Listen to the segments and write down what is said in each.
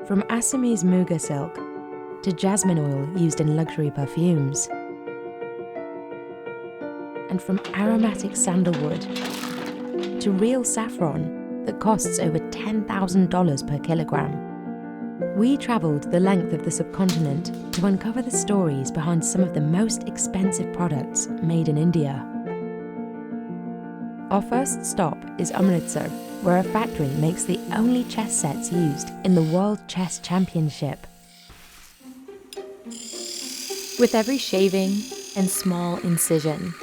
From Assamese Muga Silk to Jasmine Oil used in luxury perfumes, and from aromatic sandalwood to real saffron that costs over $10,000 per kilogram. We travelled the length of the subcontinent to uncover the stories behind some of the most expensive products made in India. Our first stop is Amritsar, where a factory makes the only chess sets used in the World Chess Championship. With every shaving and small incision,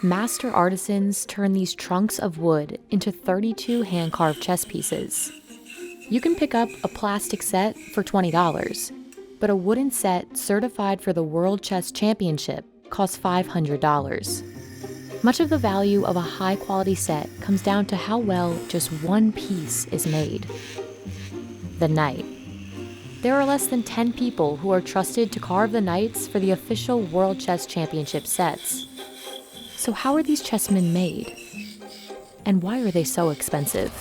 master artisans turn these trunks of wood into 32 hand-carved chess pieces. You can pick up a plastic set for $20, but a wooden set certified for the World Chess Championship costs $500. Much of the value of a high-quality set comes down to how well just one piece is made. The knight. There are less than 10 people who are trusted to carve the knights for the official World Chess Championship sets. So how are these chessmen made? And why are they so expensive?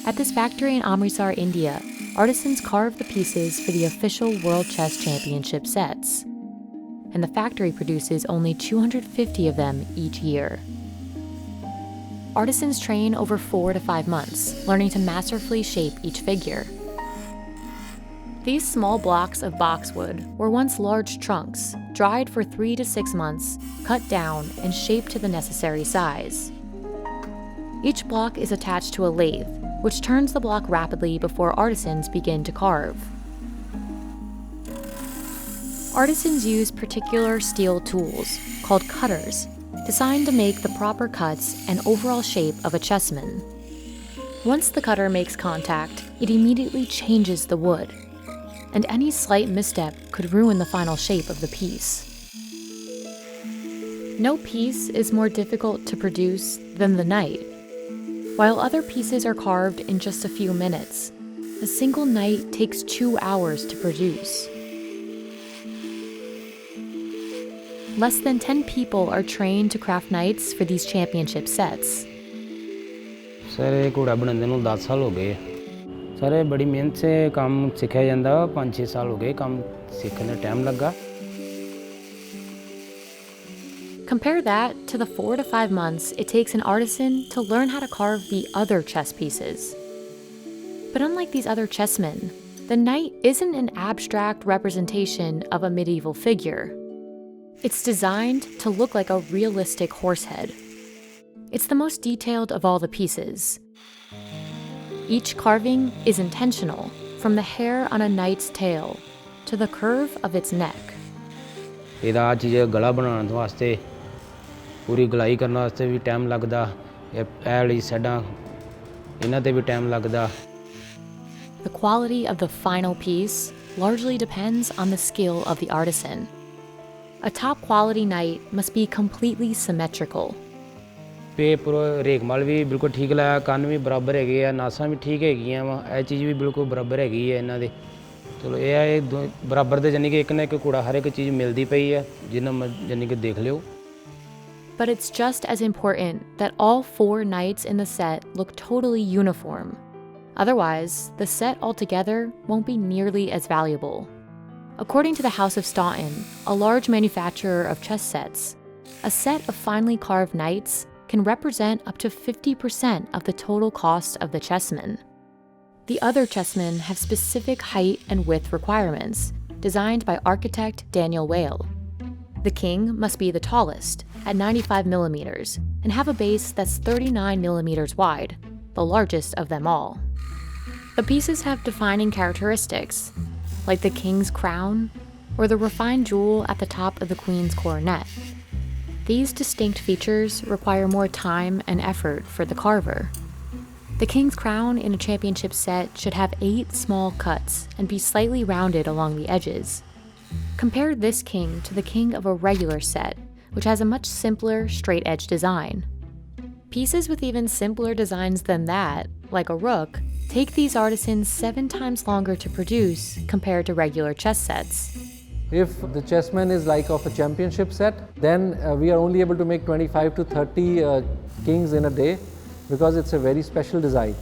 At this factory in Amritsar, India, artisans carve the pieces for the official World Chess Championship sets. And the factory produces only 250 of them each year. Artisans train over 4 to 5 months, learning to masterfully shape each figure. These small blocks of boxwood were once large trunks, dried for 3 to 6 months, cut down, and shaped to the necessary size. Each block is attached to a lathe, which turns the block rapidly before artisans begin to carve. Artisans use particular steel tools, called cutters, designed to make the proper cuts and overall shape of a chessman. Once the cutter makes contact, it immediately changes the wood, and any slight misstep could ruin the final shape of the piece. No piece is more difficult to produce than the knight. While other pieces are carved in just a few minutes, a single knight takes 2 hours to produce. Less than 10 people are trained to craft knights for these championship sets. Sir ये घोड़ा बनाने ਨੂੰ 10 ਸਾਲ ਹੋ ਗਏ sir ये बड़ी मेहनत से काम सिखाया ਜਾਂਦਾ 5-6 ਸਾਲ ਹੋ ਗਏ काम सीखने टाइम लगा. Compare that to the 4 to 5 months it takes an artisan to learn how to carve the other chess pieces. But unlike these other chessmen, the knight isn't an abstract representation of a medieval figure. It's designed to look like a realistic horse head. It's the most detailed of all the pieces. Each carving is intentional, from the hair on a knight's tail to the curve of its neck. ਇਹਦਾ ਚੀਜ਼ ਗਲਾ ਬਣਾਉਣ ਵਾਸਤੇ ਪੂਰੀ ਗਲਾਈ ਕਰਨ ਵਾਸਤੇ ਵੀ time ਲੱਗਦਾ. ਇਹ ਵਾਲੀ ਸਾਈਡਾਂ ਇਹਨਾਂ ਤੇ ਵੀ ਟਾਈਮ ਲੱਗਦਾ. The quality of the final piece largely depends on the skill of the artisan. A top-quality knight must be completely symmetrical. Paper ਰੇਗਮਾਲ ਵੀ ਬਿਲਕੁਲ ਠੀਕ ਲਾਇਆ, ਕੰਨ ਵੀ ਬਰਾਬਰ ਹੈਗੇ ਆ, ਨਾਸਾਂ ਵੀ ਠੀਕ ਹੈਗੀਆਂ ਵਾ, ਇਹ ਚੀਜ਼ ਵੀ ਬਿਲਕੁਲ ਬਰਾਬਰ ਹੈਗੀ ਹੈ ਇਹਨਾਂ ਦੇ. ਚਲੋ ਇਹ ਆ ਇਹ ਬਰਾਬਰ ਦੇ ਜਾਨੀ ਕਿ ਇੱਕ ਨਾ ਇੱਕ ਕੂੜਾ ਹਰ ਇੱਕ ਚੀਜ਼ ਮਿਲਦੀ ਪਈ ਹੈ ਜਿੰਨਾ ਜਾਨੀ ਕਿ ਦੇਖ ਲਿਓ. But it's just as important that all 4 knights in the set look totally uniform. Otherwise, the set altogether won't be nearly as valuable. According to the House of Staunton, a large manufacturer of chess sets, a set of finely carved knights can represent up to 50% of the total cost of the chessman. The other chessmen have specific height and width requirements, designed by architect Daniel Whale. The king must be the tallest, at 95 millimeters, and have a base that's 39 millimeters wide, the largest of them all. The pieces have defining characteristics, like the king's crown or the refined jewel at the top of the queen's coronet. These distinct features require more time and effort for the carver. The king's crown in a championship set should have 8 small cuts and be slightly rounded along the edges. Compare this king to the king of a regular set, which has a much simpler, straight-edge design. Pieces with even simpler designs than that, like a rook, take these artisans 7 times longer to produce compared to regular chess sets. If the chessman is like of a championship set, then we are only able to make 25 to 30 kings in a day. because it's a very special design.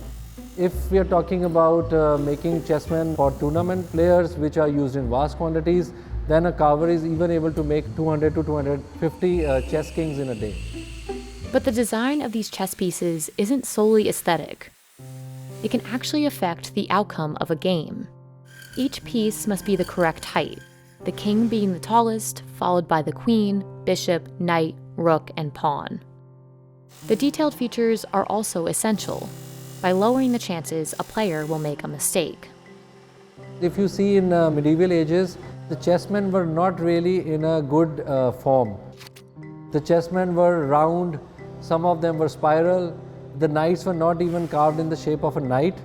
If we are talking about making chessmen for tournament players which are used in vast quantities, then a carver is even able to make 200 to 250 chess kings in a day. But the design of these chess pieces isn't solely aesthetic. It can actually affect the outcome of a game. Each piece must be the correct height, the king being the tallest, followed by the queen, bishop, knight, rook, and pawn. The detailed features are also essential, by lowering the chances a player will make a mistake. If you see in medieval ages, the chessmen were not really in a good form. The chessmen were round, some of them were spiral, the knights were not even carved in the shape of a knight.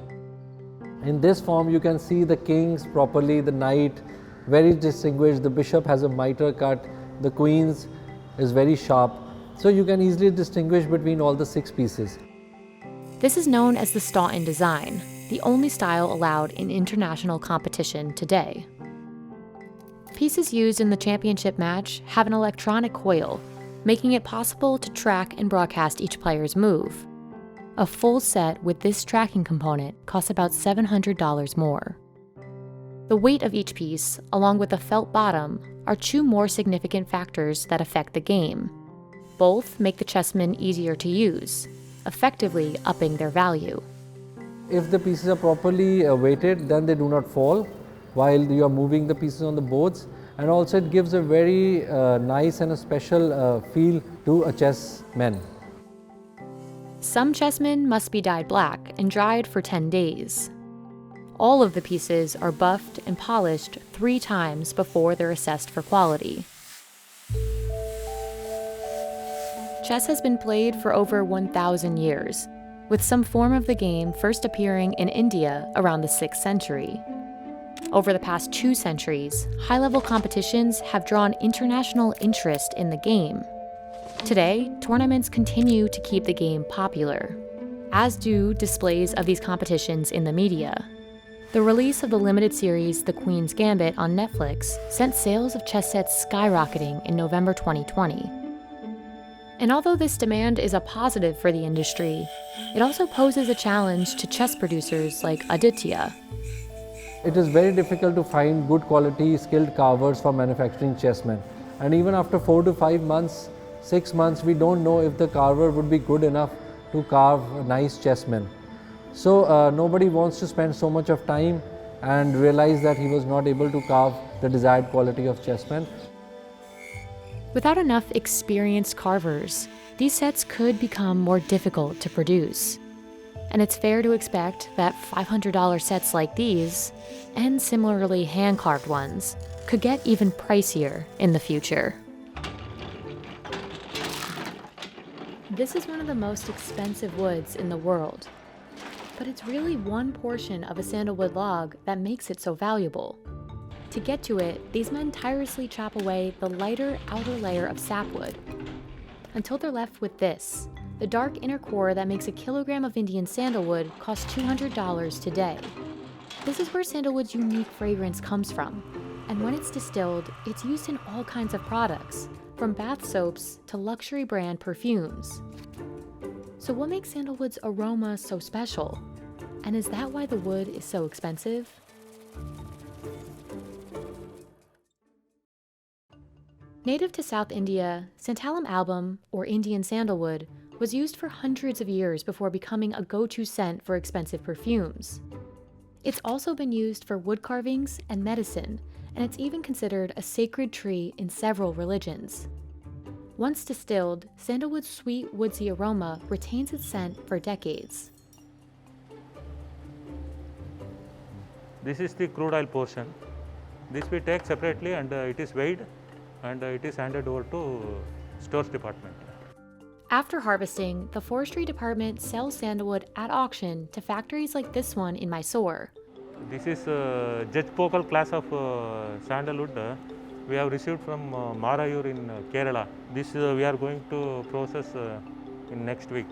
In this form you can see the kings properly, the knight very distinguished, the bishop has a mitre cut, the queen's is very sharp. So you can easily distinguish between all the 6 pieces. This is known as the Staunton design, the only style allowed in international competition today. Pieces used in the championship match have an electronic coil, making it possible to track and broadcast each player's move. A full set with this tracking component costs about $700 more. The weight of each piece, along with the felt bottom, are 2 more significant factors that affect the game. Both make the chessmen easier to use, effectively upping their value. If the pieces are properly weighted, then they do not fall while you are moving the pieces on the boards, and also it gives a very nice and a special feel to a chessman. Some chessmen must be dyed black and dried for 10 days. All of the pieces are buffed and polished 3 times before they're assessed for quality. Chess has been played for over 1,000 years, with some form of the game first appearing in India around the 6th century. Over the past 2 centuries, high-level competitions have drawn international interest in the game. Today, tournaments continue to keep the game popular, as do displays of these competitions in the media. The release of the limited series The Queen's Gambit on Netflix sent sales of chess sets skyrocketing in November 2020. And although this demand is a positive for the industry, it also poses a challenge to chess producers like Aditya. It is very difficult to find good quality skilled carvers for manufacturing chessmen. And even after 4 to 5 months, 6 months, we don't know if the carver would be good enough to carve nice chessmen. So nobody wants to spend so much of time and realize that he was not able to carve the desired quality of chessmen. Without enough experienced carvers, these sets could become more difficult to produce. And it's fair to expect that $500 sets like these, and similarly hand-carved ones, could get even pricier in the future. This is one of the most expensive woods in the world, but it's really one portion of a sandalwood log that makes it so valuable. To get to it, these men tirelessly chop away the lighter outer layer of sapwood, until they're left with this. The dark inner core that makes a kilogram of Indian sandalwood costs $200 today. This is where sandalwood's unique fragrance comes from, and when it's distilled, it's used in all kinds of products, from bath soaps to luxury brand perfumes. So what makes sandalwood's aroma so special? And is that why the wood is so expensive? Native to South India, Santalum album, or Indian sandalwood, was used for hundreds of years before becoming a go-to scent for expensive perfumes. It's also been used for wood carvings and medicine, and it's even considered a sacred tree in several religions. Once distilled, sandalwood's sweet, woodsy aroma retains its scent for decades. This is the crude oil portion. This we take separately and it is weighed and it is handed over to stores department. After harvesting, the forestry department sells sandalwood at auction to factories like this one in Mysore. This is Judge Pokal class of sandalwood we have received from Marayur in Kerala. This we are going to process in next week.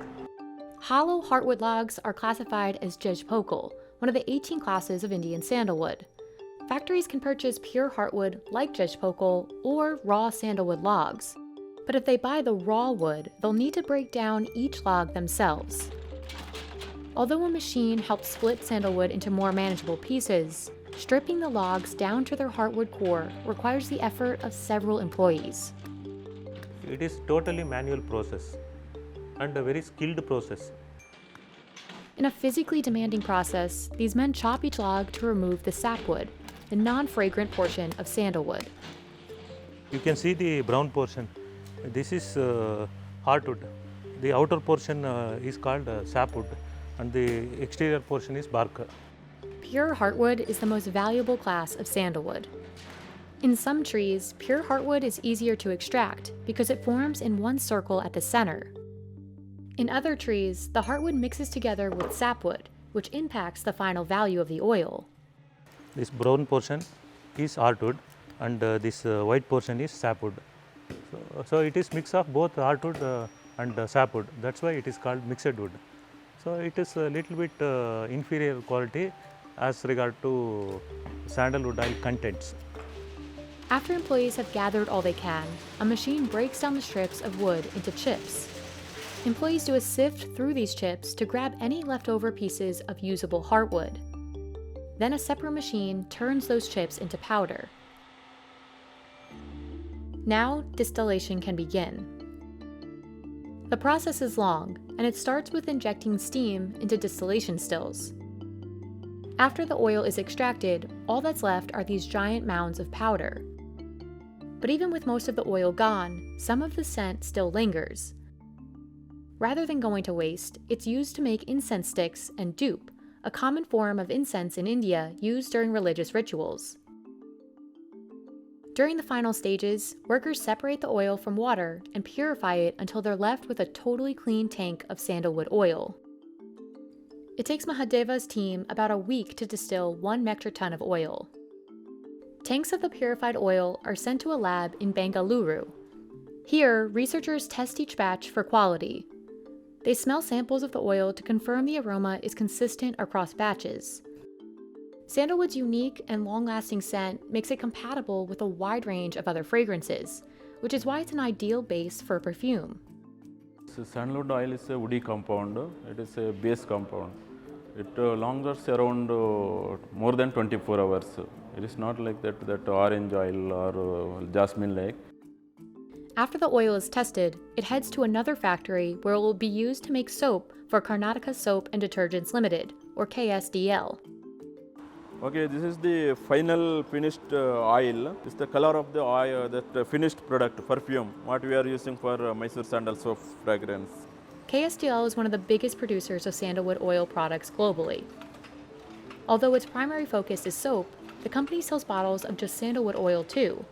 Hollow heartwood logs are classified as Judge Pokal, one of the 18 classes of Indian sandalwood. Factories can purchase pure heartwood like Judge Pokal or raw sandalwood logs. But if they buy the raw wood, they'll need to break down each log themselves. Although a machine helps split sandalwood into more manageable pieces, stripping the logs down to their heartwood core requires the effort of several employees. It is totally manual process and a very skilled process. In a physically demanding process, these men chop each log to remove the sapwood, the non-fragrant portion of sandalwood. You can see the brown portion. This is heartwood. The outer portion is called sapwood and the exterior portion is bark. Pure heartwood is the most valuable class of sandalwood. In some trees, pure heartwood is easier to extract because it forms in one circle at the center. In other trees, the heartwood mixes together with sapwood, which impacts the final value of the oil. This brown portion is heartwood and this white portion is sapwood. So it is mix of both heartwood and sapwood. That's why it is called mixed wood. So it is a little bit inferior quality as regard to sandalwood oil contents. After employees have gathered all they can, a machine breaks down the strips of wood into chips. Employees do a sift through these chips to grab any leftover pieces of usable heartwood. Then a separate machine turns those chips into powder. Now, distillation can begin. The process is long, and it starts with injecting steam into distillation stills. After the oil is extracted, all that's left are these giant mounds of powder. But even with most of the oil gone, some of the scent still lingers. Rather than going to waste, it's used to make incense sticks and dupe, a common form of incense in India used during religious rituals. During the final stages, workers separate the oil from water and purify it until they're left with a totally clean tank of sandalwood oil. It takes Mahadeva's team about a week to distill 1 metric ton of oil. Tanks of the purified oil are sent to a lab in Bengaluru. Here, researchers test each batch for quality. They smell samples of the oil to confirm the aroma is consistent across batches. Sandalwood's unique and long-lasting scent makes it compatible with a wide range of other fragrances, which is why it's an ideal base for a perfume. So sandalwood oil is a woody compound. It is a base compound. It lingers around more than 24 hours. It is not like that orange oil or jasmine like. After the oil is tested, it heads to another factory where it will be used to make soap for Karnataka Soap and Detergents Limited, or KSDL. Okay, this is the final finished oil. This is the color of the oil, that finished product, perfume, what we are using for Mysore sandal soap fragrance. KSDL is one of the biggest producers of sandalwood oil products globally. Although its primary focus is soap, the company sells bottles of just sandalwood oil too.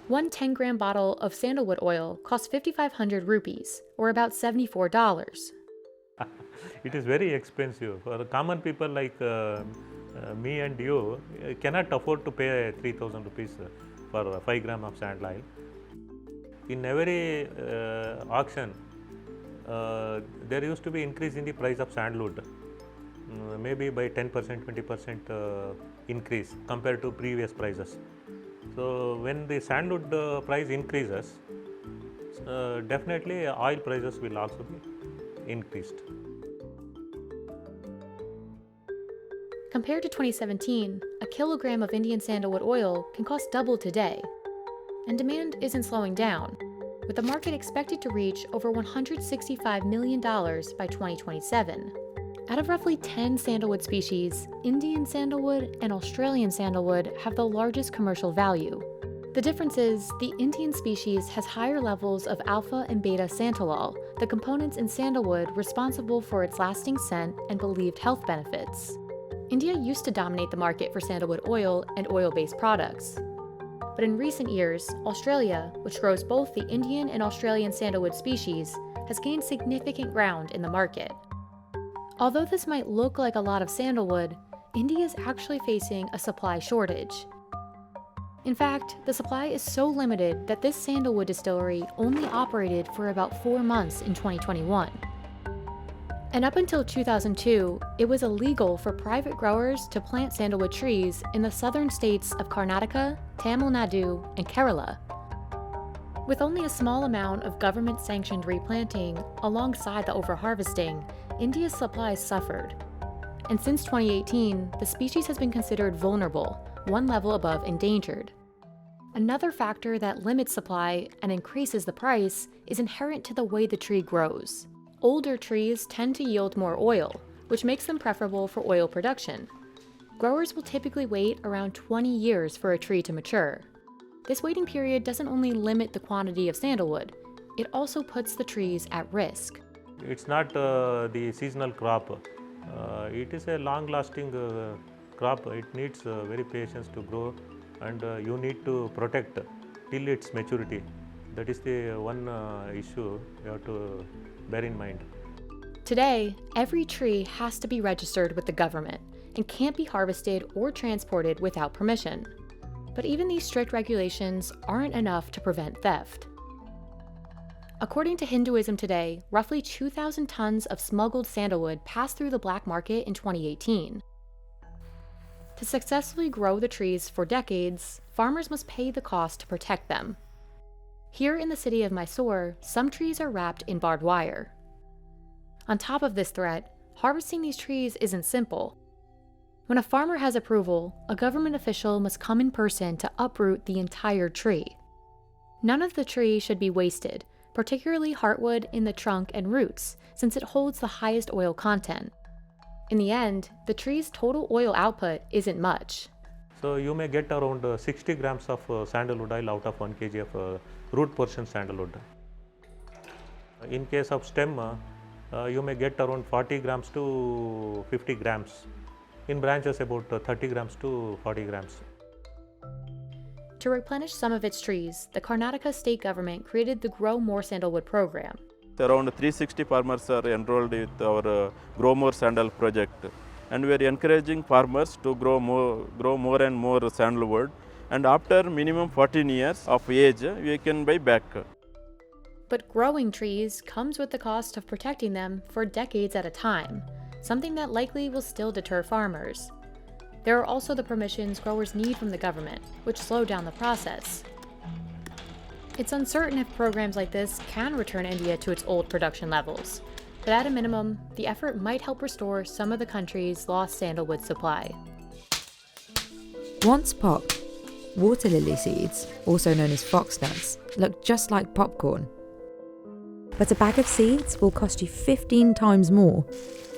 One 10-gram bottle of sandalwood oil costs 5,500 rupees, or about $74. It is very expensive. For common people like me and you cannot afford to pay 3,000 rupees for 5 gram of sandal oil. In every auction, there used to be increase in the price of sandalwood, maybe by 10%, 20% increase compared to previous prices. So when the sandalwood price increases, definitely oil prices will also be increased. Compared to 2017, a kilogram of Indian sandalwood oil can cost double today. And demand isn't slowing down, with the market expected to reach over $165 million by 2027. Out of roughly 10 sandalwood species, Indian sandalwood and Australian sandalwood have the largest commercial value. The difference is, the Indian species has higher levels of alpha and beta santalol, the components in sandalwood responsible for its lasting scent and believed health benefits. India used to dominate the market for sandalwood oil and oil-based products. But in recent years, Australia, which grows both the Indian and Australian sandalwood species, has gained significant ground in the market. Although this might look like a lot of sandalwood, India is actually facing a supply shortage. In fact, the supply is so limited that this sandalwood distillery only operated for about 4 months in 2021. And up until 2002, it was illegal for private growers to plant sandalwood trees in the southern states of Karnataka, Tamil Nadu, and Kerala. With only a small amount of government-sanctioned replanting alongside the overharvesting, India's supply suffered. and since 2018, the species has been considered vulnerable, one level above endangered. Another factor that limits supply and increases the price is inherent to the way the tree grows. Older trees tend to yield more oil, which makes them preferable for oil production. Growers will typically wait around 20 years for a tree to mature. This waiting period doesn't only limit the quantity of sandalwood, it also puts the trees at risk. It's not the seasonal crop. It is a long-lasting crop. It needs very patience to grow, and you need to protect till its maturity. That is the one issue you have to bear in mind. Today, every tree has to be registered with the government and can't be harvested or transported without permission. But even these strict regulations aren't enough to prevent theft. According to Hinduism Today, roughly 2,000 tons of smuggled sandalwood passed through the black market in 2018. To successfully grow the trees for decades, farmers must pay the cost to protect them. Here in the city of Mysore, some trees are wrapped in barbed wire. On top of this threat, harvesting these trees isn't simple. When a farmer has approval, a government official must come in person to uproot the entire tree. None of the tree should be wasted, particularly heartwood in the trunk and roots, since it holds the highest oil content. In the end, the tree's total oil output isn't much. So you may get around 60 grams of sandalwood oil out of 1 kg of root portion sandalwood. In case of stem, you may get around 40 grams to 50 grams. In branches, about 30 grams to 40 grams. To replenish some of its trees, the Karnataka state government created the Grow More Sandalwood program. Around 360 farmers are enrolled with our Grow More Sandal project, and we are encouraging farmers to grow more and more sandalwood, and after minimum 14 years of age, we can buy back. But growing trees comes with the cost of protecting them for decades at a time, something that likely will still deter farmers. There are also the permissions growers need from the government, which slow down the process. It's uncertain if programs like this can return India to its old production levels, but at a minimum, the effort might help restore some of the country's lost sandalwood supply. Once popped, water lily seeds, also known as foxnuts, look just like popcorn. But a bag of seeds will cost you 15 times more,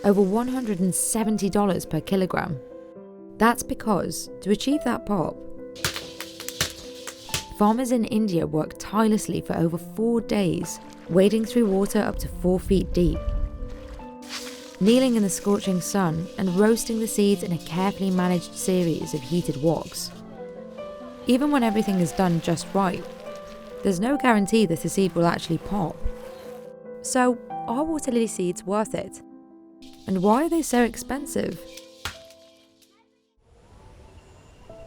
over $170 per kilogram. That's because, to achieve that pop, farmers in India work tirelessly for over 4 days, wading through water up to 4 feet deep, kneeling in the scorching sun and roasting the seeds in a carefully managed series of heated woks. Even when everything is done just right, there's no guarantee that a seed will actually pop. So, are water lily seeds worth it? And why are they so expensive?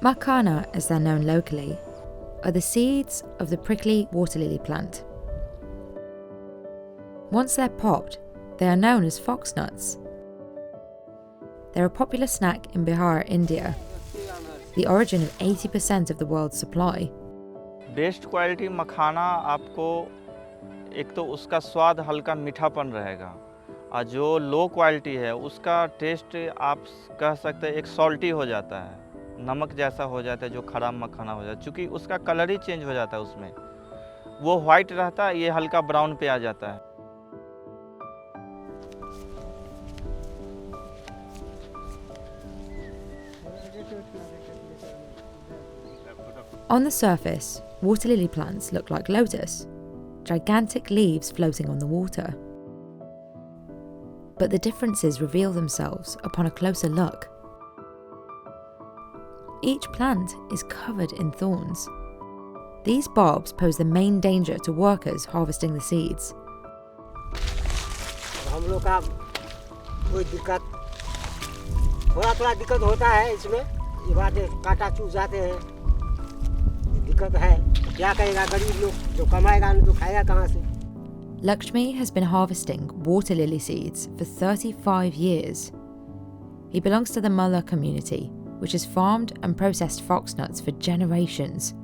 Makana, as they're known locally, are the seeds of the prickly water lily plant. Once they're popped, they are known as foxnuts. They're a popular snack in Bihar, India, the origin of 80% of the world's supply. Best quality makhana आपको एक तो उसका स्वाद हल्का मीठापन रहेगा, और जो low quality है उसका टेस्ट आप कह सकते हैं एक सॉल्टी हो जाता है, नमक जैसा हो जाता है, जो खराब मखाना हो जाता है, क्योंकि उसका कलर ही चेंज हो जाता है। उसमें वो वाइट रहता है, ये हल्का ब्राउन पे आ जाता है। On the surface, water lily plants look like lotus, gigantic leaves floating on the water. But the differences reveal themselves upon a closer look. Each plant is covered in thorns. These barbs pose the main danger to workers harvesting the seeds. हम लोग का कोई दिक्कत थोड़ा दिक्कत होता है इसमें, ये बात कांटा चूस जाते हैं, दिक्कत है, क्या करेगा गरीब लोग, जो कमाएगा तो खाएगा कहाँ से? Lakshmi has been harvesting water lily seeds for 35 years. He belongs to the Mullah community, which has farmed and processed foxnuts for generations.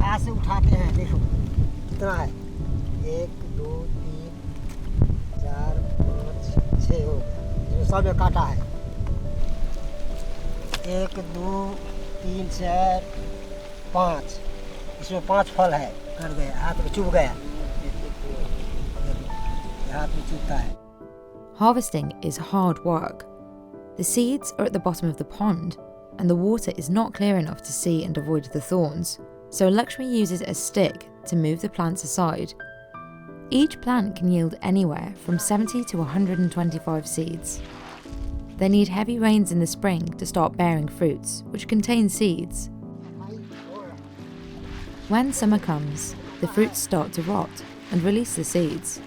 हाथ से उठाते हैं, देखो कितना है, 1 2 3 4 5 6 हो गया, ये सब में कांटा है, 1 2 3 4 5 इसमें 5 फल है कर गया हाथ में चुभ गया हाथ में चुभता है Harvesting is hard work. The seeds are at the bottom of the pond, and the water is not clear enough to see and avoid the thorns, so Lakshmi uses a stick to move the plants aside. Each plant can yield anywhere from 70 to 125 seeds. They need heavy rains in the spring to start bearing fruits, which contain seeds. When summer comes, the fruits start to rot and release the seeds.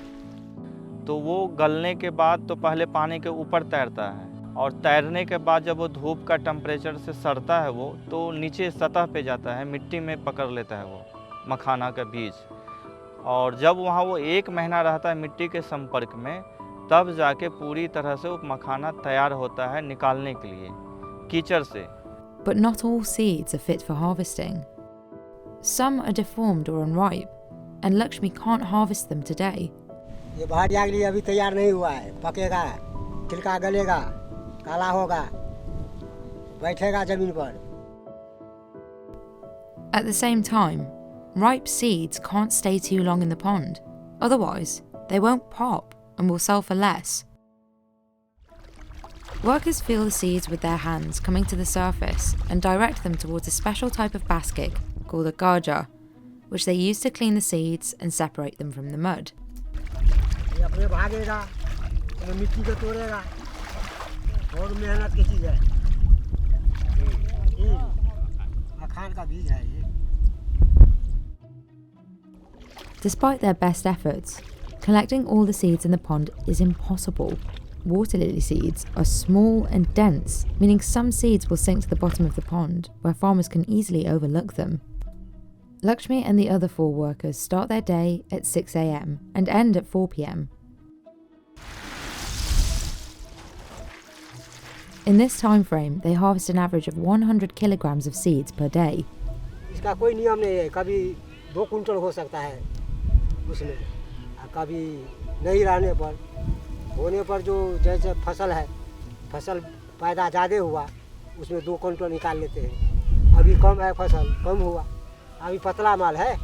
तो वो गलने के बाद तो पहले पानी के ऊपर तैरता है और तैरने के बाद जब वो धूप का टेम्परेचर से सड़ता है वो तो नीचे सतह पे जाता है, मिट्टी में पकड़ लेता है वो मखाना का बीज। और जब वहाँ वो 1 महीना रहता है मिट्टी के संपर्क में, तब जाके पूरी तरह से वो मखाना तैयार होता है निकालने के लिए कीचड़ से। But not all seeds are fit for harvesting. Some are deformed or unripe, and Lakshmi can't harvest them today. ये बाहर जागली अभी तैयार नहीं हुआ है, पकेगा, छिलका गलेगा, काला होगा, बैठेगा जमीन पर। At the same time, ripe seeds can't stay too long in the pond, otherwise they won't pop and will sell for less. Workers feel the seeds with their hands coming to the surface and direct them towards a special type of basket called a garja, which they use to clean the seeds and separate them from the mud. ये अपने भागेगा, ये मिट्टी को तोड़ेगा, और मेहनत की चीज़ है। ये मखान का बीज है ये। Despite their best efforts, collecting all the seeds in the pond is impossible. Water lily seeds are small and dense, meaning some seeds will sink to the bottom of the pond, where farmers can easily overlook them. Lakshmi and the other 4 workers start their day at 6 a.m. and end at 4 p.m. In this time frame, they harvest an average of 100 kilograms of seeds per day. इसका कोई नियम नहीं है, कभी 2 quintal हो सकता है उसमें, कभी नहीं रहने पर, होने पर जो जैसे फसल है, फसल पैदा ज़्यादा हुआ, उसमें 2 कुंटल निकाल लेते हैं। अभी कम है फसल, कम हुआ, अभी पतला माल है।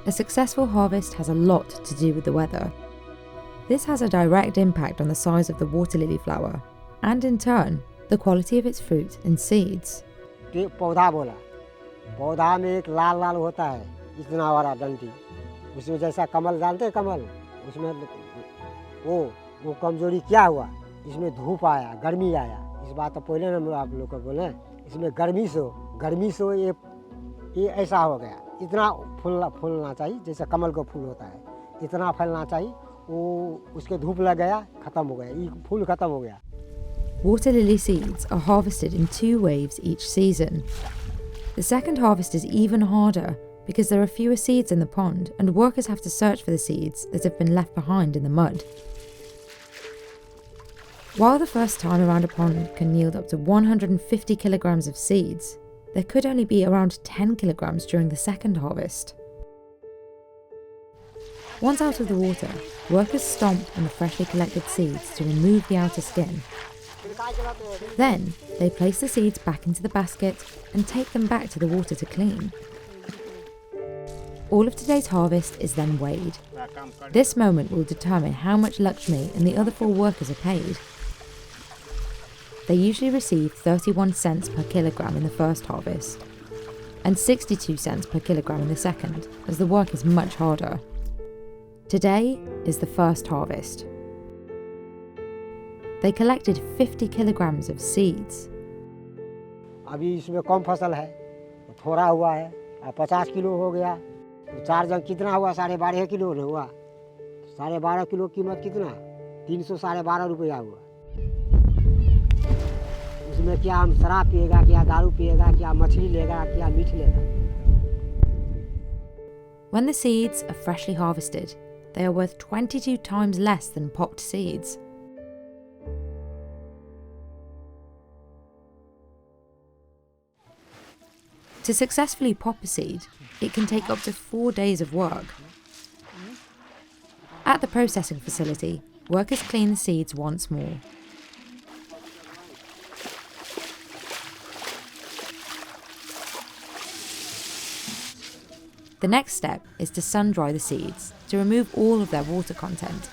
A successful harvest has a lot to do with the weather. This has a direct impact on the size of the water lily flower, and in turn, the quality of its fruit and seeds. पौधा बोला, पौधा में एक लाल लाल होता है, इतना बड़ा डंडी, उसमें जैसा कमल जानते हैं कमल, उसमें वो कमजोरी क्या हुआ, इसमें धूप आया, गर्मी आया, इस बात तो पहले हम आप लोग को बोले, इसमें गर्मी से ये ऐसा हो गया, इतना फूलना चाहिए, जैसे कमल को फूल होता है, इतना फैलना चाहिए, वो उसके धूप लग गया, खत्म हो गया, ये फूल खत्म हो गया। Water lily seeds are harvested in 2 waves each season. The second harvest is even harder because there are fewer seeds in the pond and workers have to search for the seeds that have been left behind in the mud. While the first time around a pond can yield up to 150 kilograms of seeds, there could only be around 10 kilograms during the second harvest. Once out of the water, workers stomp on the freshly collected seeds to remove the outer skin. Then, they place the seeds back into the basket and take them back to the water to clean. All of today's harvest is then weighed. This moment will determine how much Lakshmi and the other 4 workers are paid. They usually receive 31 cents per kilogram in the first harvest, and 62 cents per kilogram in the second, as the work is much harder. Today is the first harvest. They collected 50 kilograms of seeds. अभी इसमें कम फसल है, थोड़ा हुआ है, 50 kilo हो गया, 4 जन कितना हुआ, 12.5 किलो हुआ, 12.5 किलो कीमत कितना, 312 रुपया हुआ। उसमें क्या हम शराब पिएगा, क्या दारू पिएगा, क्या मछली लेगा, क्या मीठ लेगा। When the seeds are freshly harvested, they are worth 22 times less than popped seeds. To successfully pop a seed, it can take up to 4 days of work. At the processing facility, workers clean the seeds once more. The next step is to sun-dry the seeds to remove all of their water content.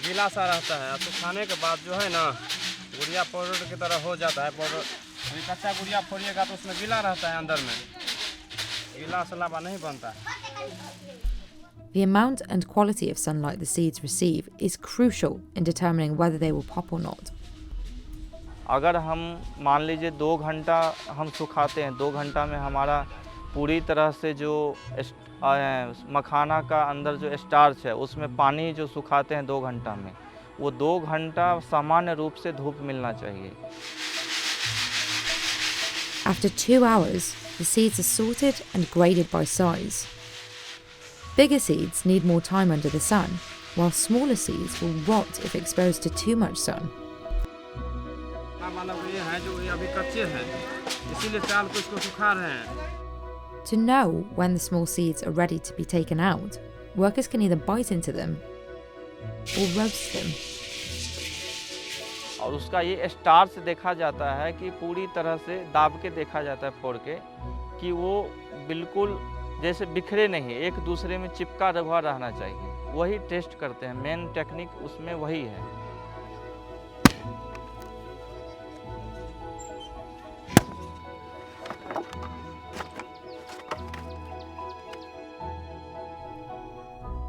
गीला सा रहता है, तो खाने के बाद जो है ना गुड़िया पाउडर की तरह हो जाता है पाउडर। अभी कच्चा गुड़िया फोड़िएगा तो उसमें गीला रहता है अंदर में, गीला सलाबा नहीं बनता है। The amount and quality of sunlight the seeds receive is crucial in determining whether they will pop or not. अगर हम मान लीजिए 2 घंटा हम सुखाते हैं, 2 घंटा में हमारा पूरी तरह से जो मखाना का अंदर जो स्टार्च है उसमें पानी जो सुखाते हैं 2 घंटा में, वो 2 घंटा सामान्य रूप से धूप मिलना चाहिए। After 2 hours, the seeds are sorted and graded by size. Bigger seeds need more time under the sun, while smaller seeds will rot if exposed to too much sun. To know when the small seeds are ready to be taken out, workers can either bite into them or roast them. और उसका ये starch देखा जाता है कि पूरी तरह से दाब के देखा जाता है फोड़ के, कि वो बिल्कुल जैसे बिखरे नहीं, एक दूसरे में चिपका हुआ रहना चाहिए। वही टेस्ट करते हैं, मेन टेक्निक उसमें वही है।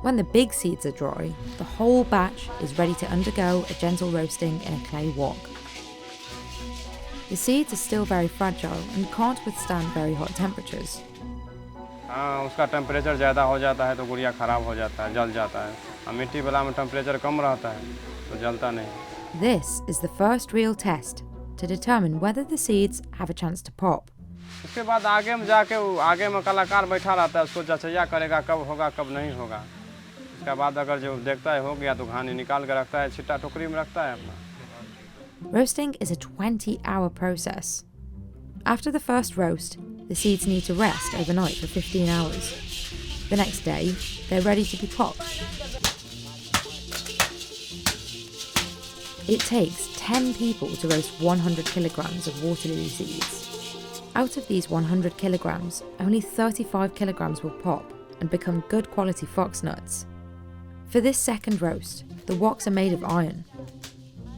When the big seeds are dry, the whole batch is ready to undergo a gentle roasting in a clay wok. The seeds are still very fragile and can't withstand very hot temperatures. हाँ, उसका temperature ज़्यादा हो जाता है तो गुड़िया ख़राब हो जाता है, जल जाता है। और मिट्टी वाला में टेम्परेचर कम रहता है तो जलता नहीं। This is the first real test to determine whether the seeds have a chance to pop. उसके बाद आगे में जाके आगे में कलाकार बैठा रहता है, उसको जचैया करेगा कब होगा कब नहीं होगा। उसके बाद अगर जो देखता है हो गया तो घानी निकाल के रखता है, छिट्टा टोकरी में रखता है अपना। Roasting is a 20-hour process. After the first roast, the seeds need to rest overnight for 15 hours. The next day, they're ready to be popped. It takes 10 people to roast 100 kilograms of water lily seeds. Out of these 100 kilograms, only 35 kilograms will pop and become good quality fox nuts. For this second roast, the woks are made of iron.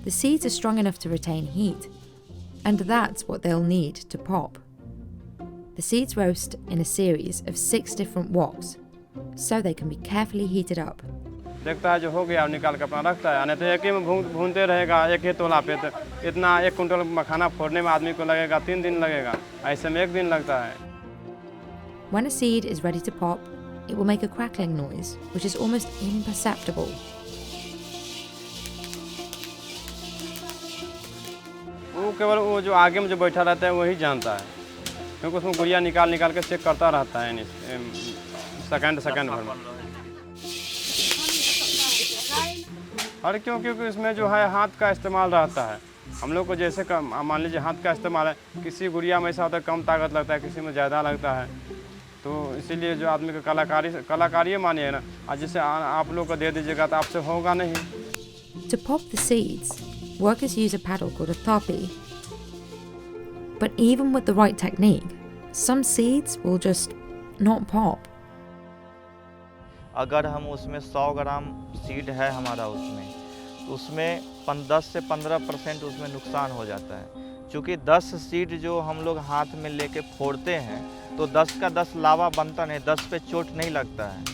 The seeds are strong enough to retain heat, and that's what they'll need to pop. The seeds roast in a series of 6 different woks, so they can be carefully heated up. देखता है जो हो गया निकाल के अपना रखता है, नहीं तो एक ही में भूनते रहेगा एक ही तोला पे, तो इतना 1 कुंटल मखाना फोड़ने में आदमी को लगेगा 3 दिन लगेगा, ऐसे में 1 दिन लगता है। When a seed is ready to pop, it will make a crackling noise, which is almost imperceptible. वो केवल वो जो आगे में जो बैठा रहता है वही जानता है, क्योंकि उसमें गुड़िया निकाल के चेक करता रहता है सेकंड भर में। और क्योंकि इसमें जो है हाथ का इस्तेमाल रहता है, हम लोग को जैसे मान लीजिए हाथ का इस्तेमाल है, किसी गुड़िया में ऐसा होता है कम ताकत लगता है, किसी में ज़्यादा लगता है, तो इसीलिए जो आदमी का कलाकारी मानिए ना, आज जैसे आप लोग को दे दीजिएगा तो आपसे होगा नहीं। To pop the seeds, workers use a paddle called a thapi. But even with the right technique, some seeds will just not pop. अगर हम उसमें 100 ग्राम सीड है हमारा उसमें 10 से 15% उसमें नुकसान हो जाता है, क्योंकि 10 सीड जो हम लोग हाथ में लेके फोड़ते हैं तो 10 का 10 लावा बनता नहीं, 10 पे चोट नहीं लगता है।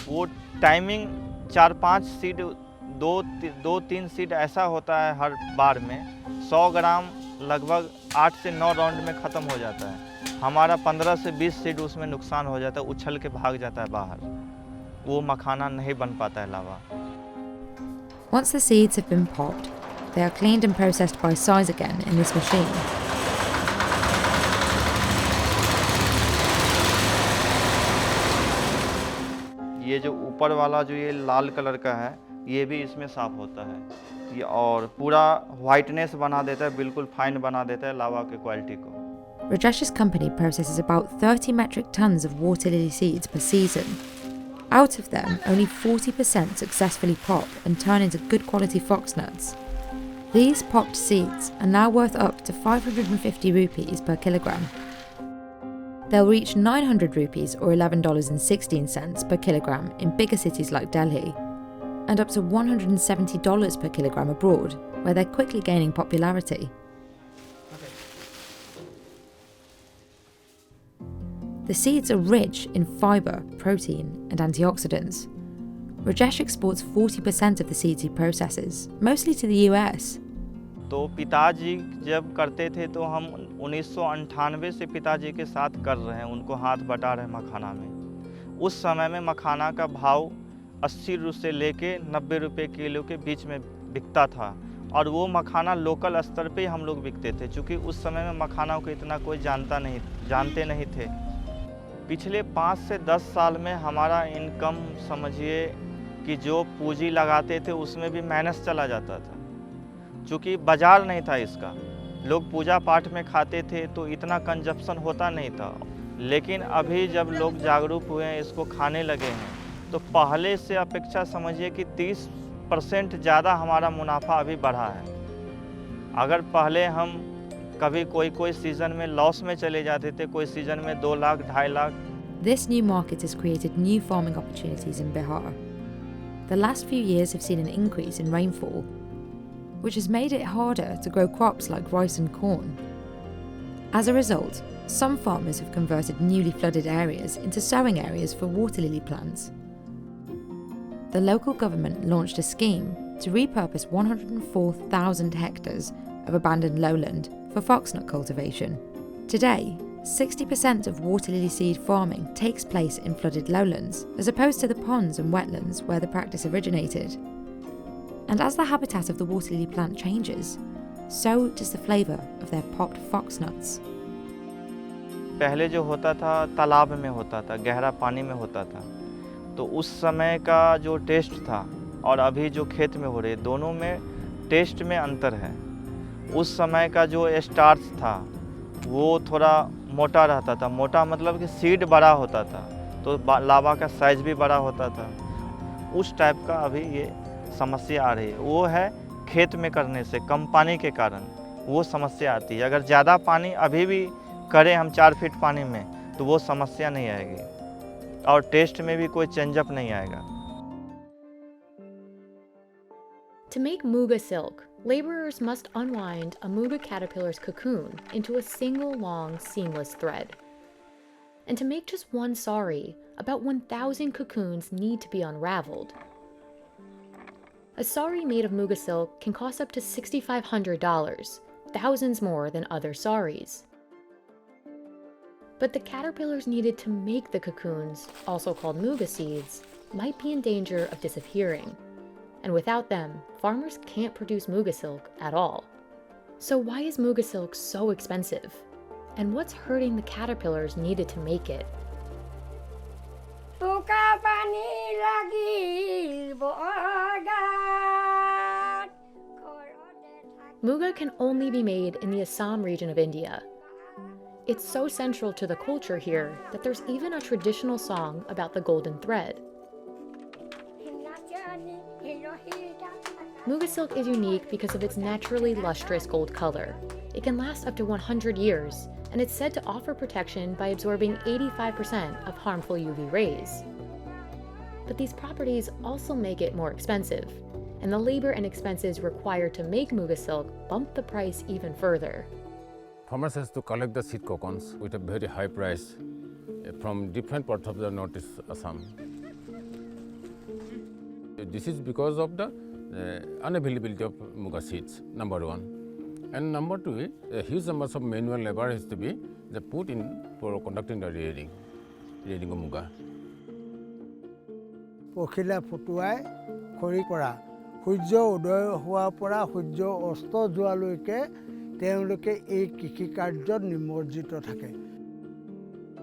वो टाइमिंग 4-5 सीड 2-3 सीड ऐसा होता है हर बार में, 100 ग्राम लगभग 8 से 9 राउंड में ख़त्म हो जाता है। हमारा 15 से 20 सीड उसमें नुकसान हो जाता है, उछल के भाग जाता है बाहर, वो मखाना नहीं बन पाता है लावा। Once the seeds have been popped, they are cleaned and processed by size again in this machine. ये जो ऊपर वाला जो ये लाल कलर का है, ये भी इसमें साफ होता है, ये और पूरा वाइटनेस बना देता है, बिल्कुल फाइन बना देता है लावा की क्वालिटी को। Rajesh's company processes about 30 metric tons of water lily seeds per season. Out of them, only 40% successfully pop and turn into good quality fox nuts. These popped seeds are now worth up to 550 rupees per kilogram. They'll reach 900 rupees or $11.16 per kilogram in bigger cities like Delhi, and up to $170 per kilogram abroad, where they're quickly gaining popularity. The seeds are rich in fibre, protein, and antioxidants. Rajesh exports 40% of the seeds he processes, mostly to the US. तो पिताजी जब करते थे तो हम 1998 से पिताजी के साथ कर रहे हैं, उनको हाथ बटा रहे हैं मखाना में। उस समय में मखाना का भाव 80 रुपये से लेके 90 रुपये किलो के बीच में बिकता था, और वो मखाना लोकल स्तर पे हम लोग बिकते थे, क्योंकि उस समय में मखाना को इतना कोई जानते नहीं थे। पिछले 5 से 10 साल में हमारा इनकम समझिए कि जो पूंजी लगाते थे उसमें भी माइनस चला जाता था, क्योंकि बाज़ार नहीं था इसका। लोग पूजा पाठ में खाते थे तो इतना कंजप्शन होता नहीं था, लेकिन अभी जब लोग जागरूक हुए हैं, इसको खाने लगे हैं, तो पहले से अपेक्षा समझिए कि 30% ज़्यादा हमारा मुनाफा अभी बढ़ा है। अगर पहले हम कभी कोई सीज़न में लॉस में चले जाते थे, कोई सीज़न में 2 lakh 2.5 lakh. This new market has created new farming opportunities in Bihar. The last few years have seen an increase in rainfall, which has made it harder to grow crops like rice and corn. As a result, some farmers have converted newly flooded areas into sowing areas for water lily plants. The local government launched a scheme to repurpose 104,000 hectares of abandoned lowland for foxnut cultivation. Today, 60% of water lily seed farming takes place in flooded lowlands, as opposed to the ponds and wetlands where the practice originated. And as the habitat of the water lily plant changes, so does the flavour of their popped foxnuts. पहले जो होता था तालाब में होता था, गहरा पानी में होता था, तो उस समय का जो टेस्ट था और अभी जो खेत में हो रहे, दोनों में टेस्ट में अंतर है। उस समय का जो स्टार्च था वो थोड़ा मोटा रहता था, मोटा मतलब कि सीड बड़ा होता था, तो लावा का साइज़ भी बड़ा होता था। उस टाइप का अभी ये समस्या आ रही है, वो है खेत में करने से कम पानी के कारण वो समस्या आती है। अगर ज़्यादा पानी अभी भी करें हम 4 फीट पानी में, तो वो समस्या नहीं आएगी और टेस्ट में भी कोई चेंजअप नहीं आएगा। To make Muga silk, laborers must unwind a Muga caterpillar's cocoon into a single long seamless thread. And to make just one sari, about 1,000 cocoons need to be unraveled. A sari made of Muga silk can cost up to $6,500, thousands more than other saris. But the caterpillars needed to make the cocoons, also called Muga seeds, might be in danger of disappearing. And without them, farmers can't produce Muga silk at all. So why is Muga silk so expensive? And what's hurting the caterpillars needed to make it? Muga can only be made in the Assam region of India. It's so central to the culture here that there's even a traditional song about the golden thread. Muga silk is unique because of its naturally lustrous gold color. It can last up to 100 years, and it's said to offer protection by absorbing 85% of harmful UV rays. But these properties also make it more expensive, and the labor and expenses required to make Muga silk bump the price even further. Farmers has to collect the seed cocoons with a very high price from different parts of the northeast Assam. This is because of the unavailability of Muga seeds, number one. And number two, a huge number of manual labor has to be put in for conducting the rearing of Muga. পখিলা ফুটুৱাই খৰি কৰা সূৰ্য উদয় হোৱাৰ পৰা সূৰ্য অস্ত যোৱালৈকে তেওঁলোকে এই কৃষি কাৰ্যত নিমজ্জিত থাকে।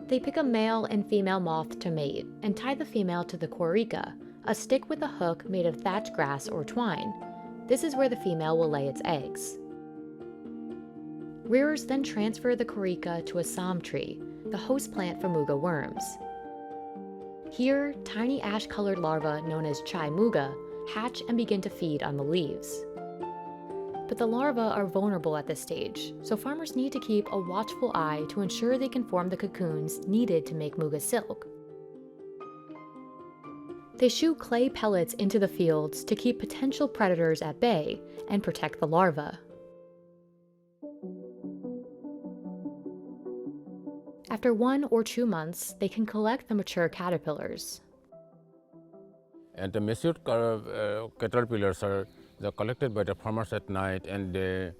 They pick a male and female moth to mate and tie the female to the korika, a stick with a hook made of thatch grass or twine. This is where the female will lay its eggs. Rearers then transfer the korika to a sam tree, the host plant for Muga worms. Here, tiny ash-colored larvae known as chai Muga hatch and begin to feed on the leaves. But the larvae are vulnerable at this stage, so farmers need to keep a watchful eye to ensure they can form the cocoons needed to make Muga silk. They shoot clay pellets into the fields to keep potential predators at bay and protect the larvae. After 1 or 2 months, they can collect the mature caterpillars. And the mature caterpillars are collected by the farmers at night, and they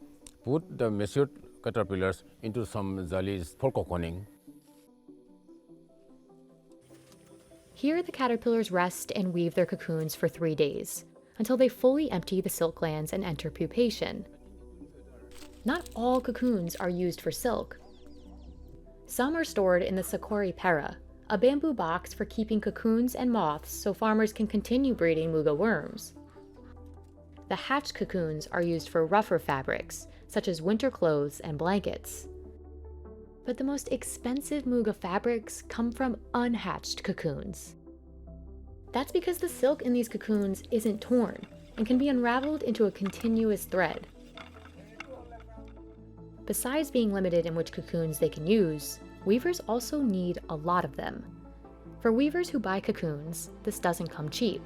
put the mature caterpillars into some jalis for cocooning. Here, the caterpillars rest and weave their cocoons for 3 days, until they fully empty the silk glands and enter pupation. Not all cocoons are used for silk. Some are stored in the sakori pera, a bamboo box for keeping cocoons and moths so farmers can continue breeding Muga worms. The hatched cocoons are used for rougher fabrics, such as winter clothes and blankets. But the most expensive Muga fabrics come from unhatched cocoons. That's because the silk in these cocoons isn't torn and can be unraveled into a continuous thread. Besides being limited in which cocoons they can use, weavers also need a lot of them. For weavers who buy cocoons, this doesn't come cheap.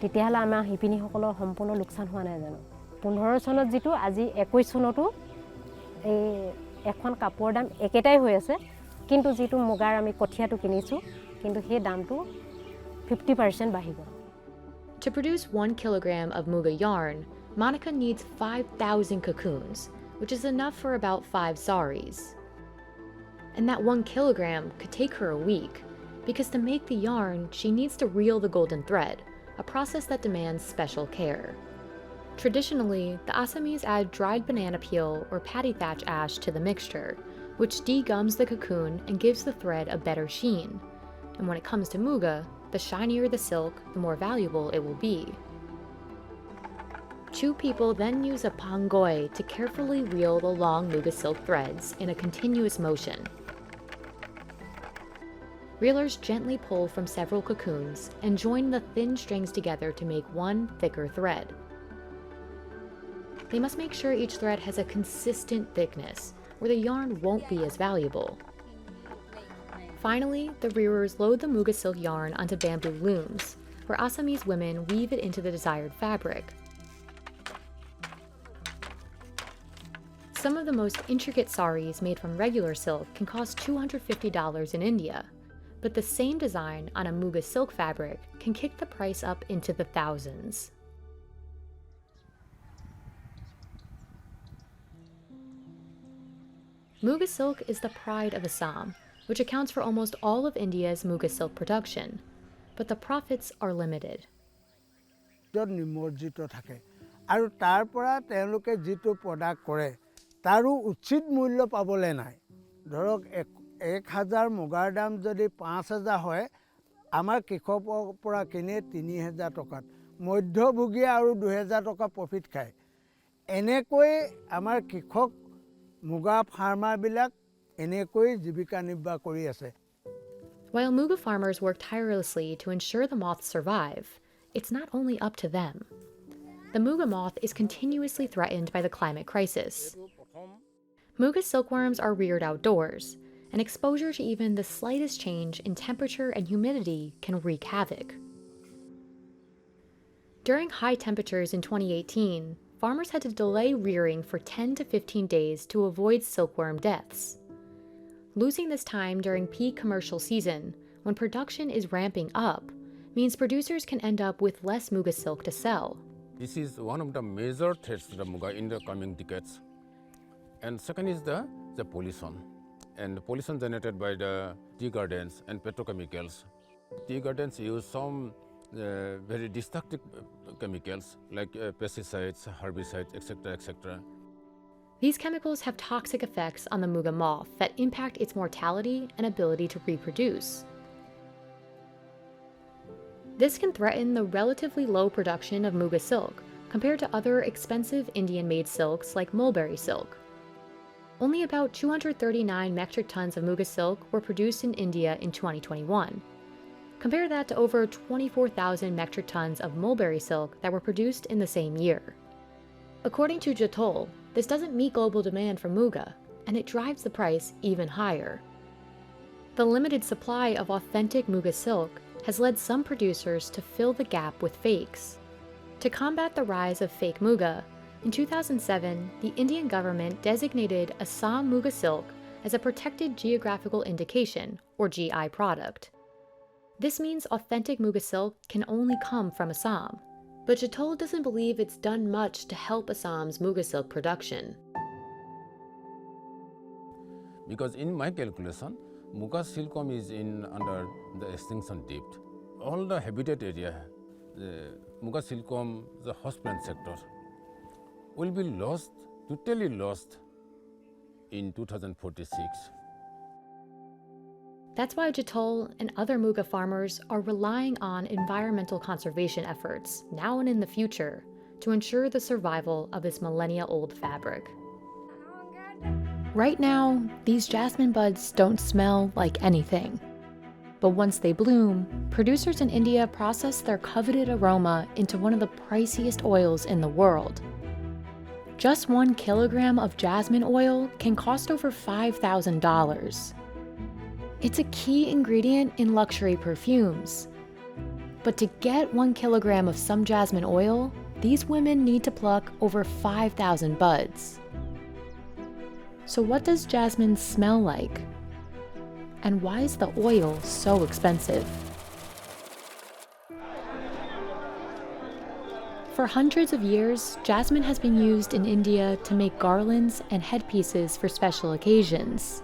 তেতিয়াহ'লে আমাৰ শিপিনীসকলৰ সম্পূৰ্ণ লোকচান হোৱা নাই জানো 15 চনত যেটো আজি 21 চনতো এই এখন কাপোৰৰ দাম একেটাই হৈ আছে কিন্তু যেটো মুগাৰ আমি কঠিয়াটো কিনিছো কিন্তু সেই দামটো 50% বাঢ়ি গ'ল To produce 1 kilogram of Muga yarn, Monica needs 5,000 cocoons, which is enough for about 5 saris. And that 1 kilogram could take her a week, because to make the yarn, she needs to reel the golden thread, a process that demands special care. Traditionally, the Assamese add dried banana peel or paddy thatch ash to the mixture, which degums the cocoon and gives the thread a better sheen. And when it comes to Muga, the shinier the silk, the more valuable it will be. 2 people then use a pangoi to carefully reel the long Muga silk threads in a continuous motion. Reelers gently pull from several cocoons and join the thin strings together to make one thicker thread. They must make sure each thread has a consistent thickness, or the yarn won't be as valuable. Finally, the reelers load the Muga silk yarn onto bamboo looms, where Assamese women weave it into the desired fabric. Some of the most intricate saris made from regular silk can cost $250 in India, but the same design on a Muga silk fabric can kick the price up into the thousands. Muga silk is the pride of Assam, which accounts for almost all of India's Muga silk production, but the profits are limited. নিমজ্জিত থাকে আৰু তাৰ পৰা তেওঁলোকে যেটো product কৰে তাৰো উচিত মূল্য পাবলৈ নাই ধৰক 1000 মুগাৰ দাম যদি 5000 হয় আমাৰ কৃষকৰ পৰা কিনে 3000 টকাত মধ্যভোগী আৰু 2000 টকা প্ৰফিট খায় এনেকৈ আমাৰ কৃষক মুগা ফাৰ্মাৰ বিলাক এনেকৈ জীৱিকা নিৰ্বাহ কৰি আছে While Muga farmers work tirelessly to ensure the moths survive, it's not only up to them. The Muga moth is continuously threatened by the climate crisis. Muga silkworms are reared outdoors, and exposure to even the slightest change in temperature and humidity can wreak havoc. During high temperatures in 2018, farmers had to delay rearing for 10 to 15 days to avoid silkworm deaths. Losing this time during peak commercial season, when production is ramping up, means producers can end up with less Muga silk to sell. This is one of the major threats to the Muga in the coming decades. And second is the pollution. And the pollution generated by the tea gardens and petrochemicals. Tea gardens use some very destructive chemicals like pesticides, herbicides, etc., etc. These chemicals have toxic effects on the Muga moth that impact its mortality and ability to reproduce. This can threaten the relatively low production of Muga silk compared to other expensive Indian-made silks like mulberry silk. Only about 239 metric tons of Muga silk were produced in India in 2021. Compare that to over 24,000 metric tons of mulberry silk that were produced in the same year. According to Jatol, this doesn't meet global demand for Muga, and it drives the price even higher. The limited supply of authentic Muga silk has led some producers to fill the gap with fakes. To combat the rise of fake Muga, in 2007, the Indian government designated Assam Muga silk as a protected geographical indication, or GI product. This means authentic Muga silk can only come from Assam. But Jatol doesn't believe it's done much to help Assam's Muga silk production. Because in my calculation, Muga silkworm is under the extinction dip. All the habitat area, the Muga silkworm, the host plant sector, will be lost, totally lost in 2046. That's why Jatol and other Muga farmers are relying on environmental conservation efforts, now and in the future, to ensure the survival of this millennia-old fabric. Right now, these jasmine buds don't smell like anything. But once they bloom, producers in India process their coveted aroma into one of the priciest oils in the world. Just 1 kilogram of jasmine oil can cost over $5,000. It's a key ingredient in luxury perfumes. But to get 1 kilogram of some jasmine oil, these women need to pluck over 5,000 buds. So what does jasmine smell like? And why is the oil so expensive? For hundreds of years, jasmine has been used in India to make garlands and headpieces for special occasions.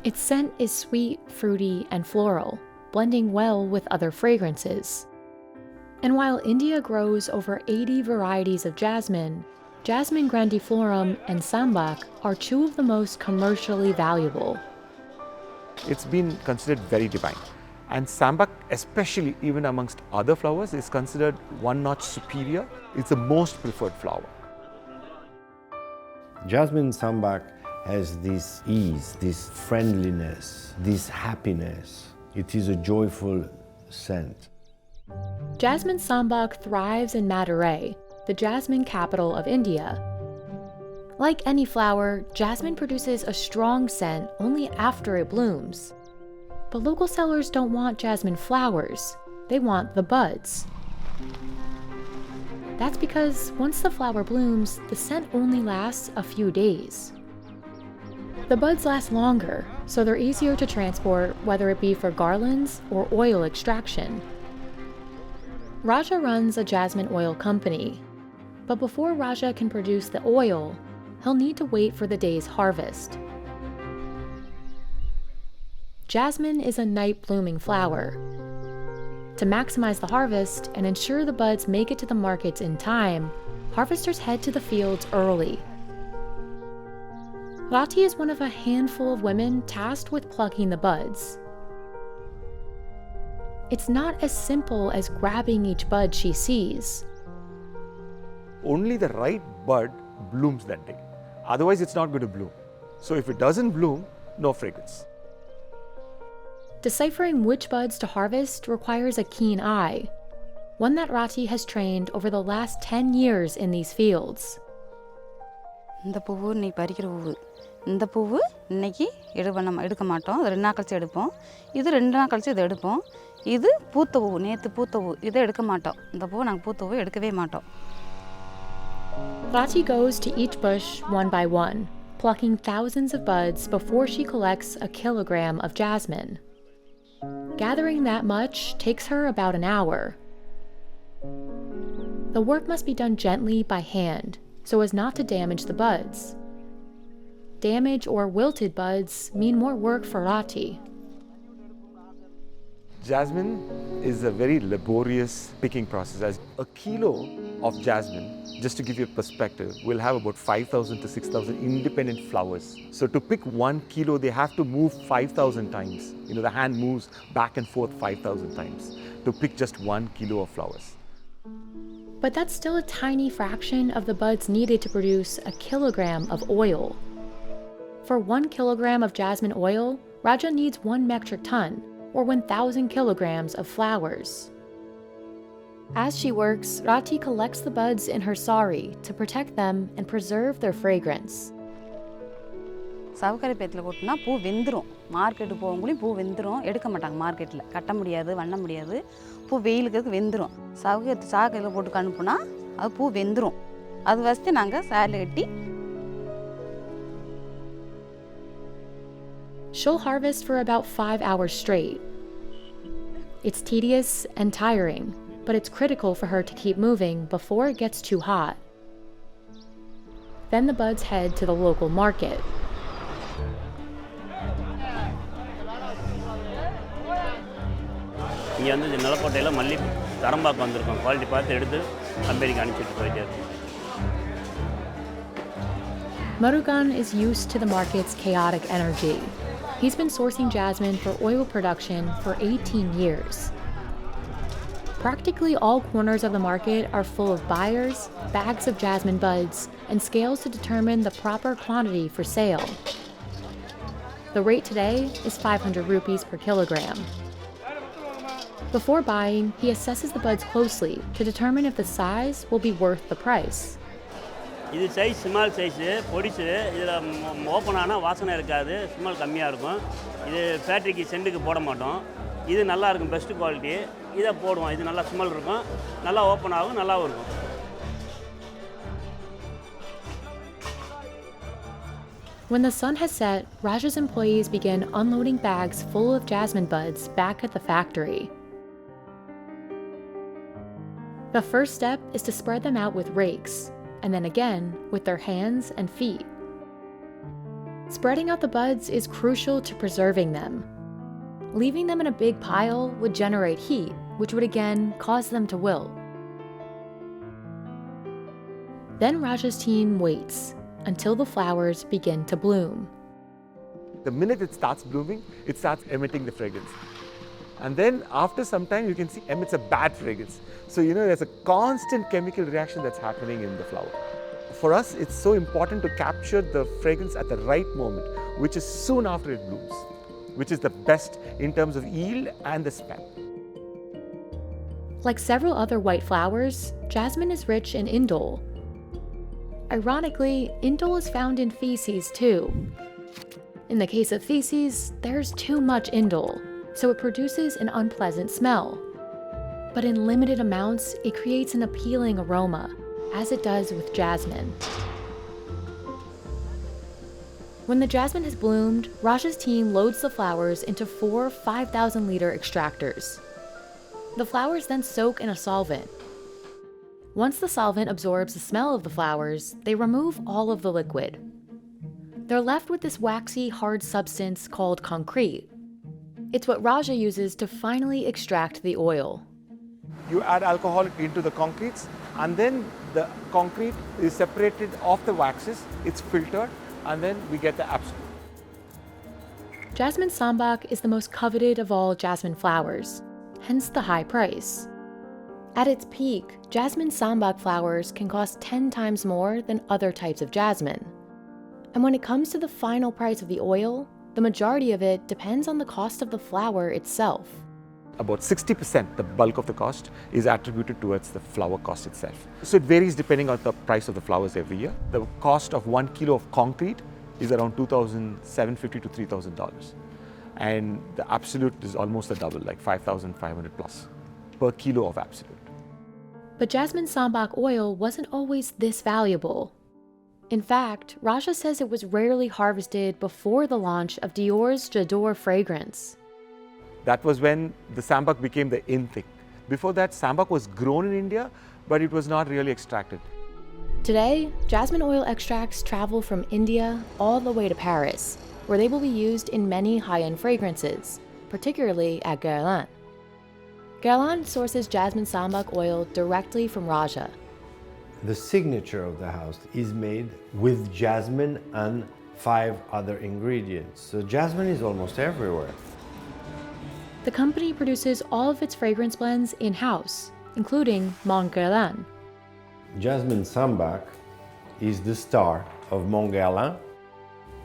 Its scent is sweet, fruity, and floral, blending well with other fragrances. And while India grows over 80 varieties of jasmine, Jasmine grandiflorum and Sambac are 2 of the most commercially valuable. It's been considered very divine. And Sambac, especially even amongst other flowers, is considered one notch superior. It's the most preferred flower. Jasmine Sambac has this ease, this friendliness, this happiness. It is a joyful scent. Jasmine Sambac thrives in Madurai, the jasmine capital of India. Like any flower, jasmine produces a strong scent only after it blooms. But local sellers don't want jasmine flowers, they want the buds. That's because once the flower blooms, the scent only lasts a few days. The buds last longer, so they're easier to transport, whether it be for garlands or oil extraction. Raja runs a jasmine oil company, but before Raja can produce the oil, he'll need to wait for the day's harvest. Jasmine is a night-blooming flower. To maximize the harvest and ensure the buds make it to the markets in time, harvesters head to the fields early. Rati is one of a handful of women tasked with plucking the buds. It's not as simple as grabbing each bud she sees. Only the right bud blooms that day. Otherwise, it's not going to bloom. So if it doesn't bloom, no fragrance. Deciphering which buds to harvest requires a keen eye, one that Rati has trained over the last 10 years in these fields. இந்த பூவு நீ பறிக்கிற பூவு இந்த பூவு இன்னைக்கு எடுக்க மாட்டோம் 2 நாள் கழிச்சு எடுப்போம் இது 2 நாள் கழிச்சு இதை எடுப்போம் இது பூத்த பூவு நேத்து பூத்த பூவு இதை எடுக்க மாட்டோம் இந்த பூவு நாங்க பூத்த பூவு எடுக்கவே மாட்டோம். Rati goes to each bush one by one, plucking thousands of buds before she collects a kilogram of jasmine. Gathering that much takes her about an hour. The work must be done gently by hand, so as not to damage the buds. Damaged or wilted buds mean more work for Rati. Jasmine is a very laborious picking process. As a kilo of jasmine, just to give you a perspective, will have about 5,000 to 6,000 independent flowers. So to pick 1 kilo, they have to move 5,000 times. You know, the hand moves back and forth 5,000 times to pick just 1 kilo of flowers. But that's still a tiny fraction of the buds needed to produce a kilogram of oil. For 1 kilogram of jasmine oil, Raja needs 1 metric ton, or 1,000 kilograms of flowers. As she works, Rati collects the buds in her sari to protect them and preserve their fragrance. சவுக்கரை பேத்தில் கொட்டினா பூ வெந்துடும். Market போகக்குள்ளேயும் பூ வெந்துடும். எடுக்க மாட்டாங்க மார்க்கெட்டில். கட்ட முடியாது, வண்ண முடியாது. பூ வெயிலுக்கு வெந்துடும். சாக்கையில் போட்டு அனுப்புனா அது பூ வெந்துடும். அது வச்சு நாங்கள் சாரில் கட்டி. She'll harvest for about 5 hours straight. It's tedious and tiring, but it's critical for her to keep moving before it gets too hot. Then the buds head to the local market. இங்கே வந்து நிலக்கோட்டையில் மல்லி தரம்பாக்கு வந்திருக்கோம். Quality பார்த்து எடுத்து கம்பெனிக்கு அனுப்பிச்சிட்டு போயிட்டே இருக்கோம். Murugan is used to the market's chaotic energy. He's been sourcing jasmine for oil production for 18 years. Practically all corners of the market are full of buyers, bags of jasmine buds, and scales to determine the proper quantity for sale. The rate today is 500 rupees per kilogram. Before buying, he assesses the buds closely to determine if the size will be worth the price. இது size small size பொடிசு. இதில் open ஆனால் வாசனை இருக்காது, smell கம்மியாக இருக்கும். இது ஃபேக்ட்ரிக்கு சென்ட்டுக்கு போட மாட்டோம். இது நல்லா இருக்கும், பெஸ்ட்டு குவாலிட்டி. இதை போடுவோம். இது நல்லா ஸ்மெல் இருக்கும், நல்லா ஓப்பன் ஆகும், நல்லாவும் இருக்கும். When the sun has set, Raja's employees begin unloading bags full of jasmine buds back at the factory. The first step is to spread them out with rakes, and then again with their hands and feet. Spreading out the buds is crucial to preserving them. Leaving them in a big pile would generate heat, which would again cause them to wilt. Then Raja's team waits until the flowers begin to bloom. The minute it starts blooming, it starts emitting the fragrance. And then after some time, you can see emits a bad fragrance. So, there's a constant chemical reaction that's happening in the flower. For us, it's so important to capture the fragrance at the right moment, which is soon after it blooms, which is the best in terms of yield and the smell. Like several other white flowers, jasmine is rich in indole. Ironically, indole is found in feces too. In the case of feces, there's too much indole, so it produces an unpleasant smell. But in limited amounts, it creates an appealing aroma, as it does with jasmine. When the jasmine has bloomed, Raja's team loads the flowers into 4 5,000-liter extractors. The flowers then soak in a solvent. Once the solvent absorbs the smell of the flowers, they remove all of the liquid. They're left with this waxy, hard substance called concrete. It's what Raja uses to finally extract the oil. You add alcohol into the concretes, and then the concrete is separated off the waxes, it's filtered, and then we get the absolute. Jasmine Sambak is the most coveted of all jasmine flowers, hence the high price. At its peak, jasmine Sambak flowers can cost 10 times more than other types of jasmine. And when it comes to the final price of the oil, the majority of it depends on the cost of the flower itself. About 60%, the bulk of the cost, is attributed towards the flower cost itself. So it varies depending on the price of the flowers every year. The cost of 1 kilo of concrete is around $2,750 to $3,000. And the absolute is almost the double, like 5,500 plus per kilo of absolute. But jasmine Sambak oil wasn't always this valuable. In fact, Raja says it was rarely harvested before the launch of Dior's J'adore fragrance. That was when the Sambak became the in thing. Before that, Sambak was grown in India, but it was not really extracted. Today, jasmine oil extracts travel from India all the way to Paris, where they will be used in many high-end fragrances, particularly at Guerlain. Guerlain sources jasmine Sambak oil directly from Raja. The signature of the house is made with jasmine and 5 other ingredients. So jasmine is almost everywhere. The company produces all of its fragrance blends in-house, including Mont Guerlain. Jasmine Sambak is the star of Mont Guerlain.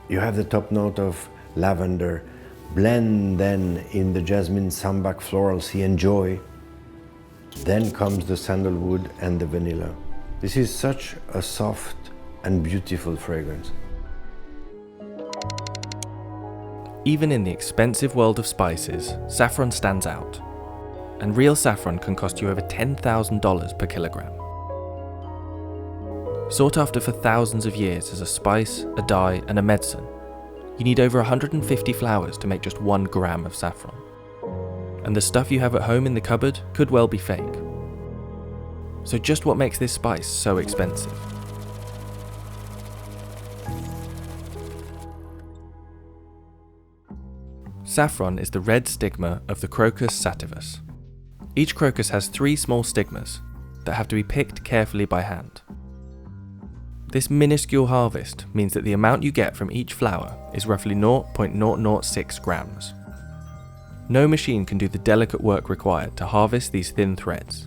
You have the top note of lavender, blend then in the jasmine Sambak florals you enjoy. Then comes the sandalwood and the vanilla. This is such a soft and beautiful fragrance. Even in the expensive world of spices, saffron stands out. And real saffron can cost you over $10,000 per kilogram. Sought after for thousands of years as a spice, a dye, and a medicine, you need over 150 flowers to make just 1 gram of saffron. And the stuff you have at home in the cupboard could well be fake. So just what makes this spice so expensive? Saffron is the red stigma of the Crocus sativus. Each crocus has 3 small stigmas that have to be picked carefully by hand. This minuscule harvest means that the amount you get from each flower is roughly 0.006 grams. No machine can do the delicate work required to harvest these thin threads,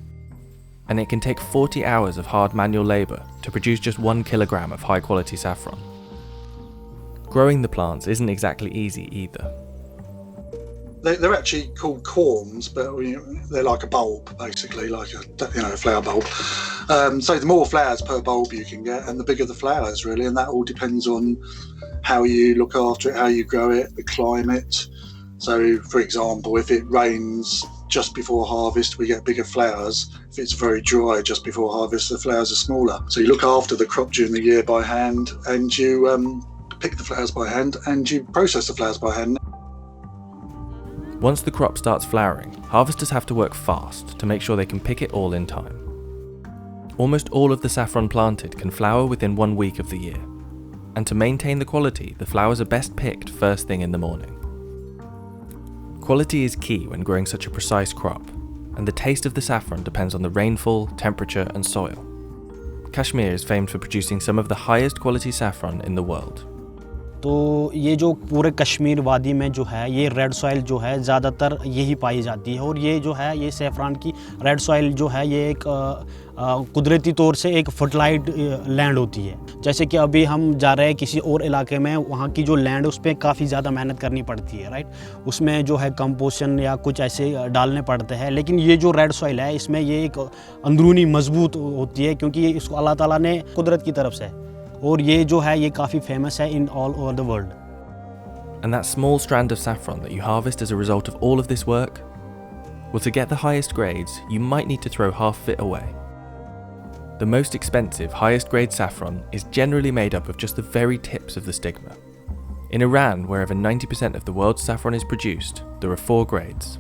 and it can take 40 hours of hard manual labour to produce just 1 kilogram of high quality saffron. Growing the plants isn't exactly easy either. They're actually called corms, but they're like a bulb, basically, like a flower bulb. So the more flowers per bulb you can get, and the bigger the flowers, really, and that all depends on how you look after it, how you grow it, the climate. So, for example, if it rains just before harvest, we get bigger flowers. If it's very dry just before harvest, the flowers are smaller. So you look after the crop during the year by hand, and you pick the flowers by hand, and you process the flowers by hand. Once the crop starts flowering, harvesters have to work fast to make sure they can pick it all in time. Almost all of the saffron planted can flower within 1 week of the year, and to maintain the quality, the flowers are best picked first thing in the morning. Quality is key when growing such a precise crop, and the taste of the saffron depends on the rainfall, temperature, and soil. Kashmir is famed for producing some of the highest quality saffron in the world. तो ये जो पूरे कश्मीर वादी में जो है ये red soil जो है ज़्यादातर यही पाई जाती है, और ये जो है ये सैफरान की रेड सॉइल जो है ये एक कुदरती तौर से एक फर्टिलाइज्ड लैंड होती है. जैसे कि अभी हम जा रहे हैं किसी और इलाके में, वहाँ की जो लैंड उस पर काफ़ी ज़्यादा मेहनत करनी पड़ती है, राइट. उसमें जो है कंपोजिशन या कुछ ऐसे डालने पड़ते हैं, लेकिन ये जो रेड सॉइल है इसमें ये एक अंदरूनी मजबूत होती है, क्योंकि इसको अल्लाह ताला ने कुदरत की तरफ से, और ये जो है ये काफ़ी फेमस है in all over the world. And that small strand of saffron that you harvest as a result of all of this work? Well, to get the highest grades, you might need to throw half of it away. The most expensive, highest grade saffron is generally made up of just the very tips of the stigma. In Iran, where over 90% of the world's saffron is produced, there are 4 grades.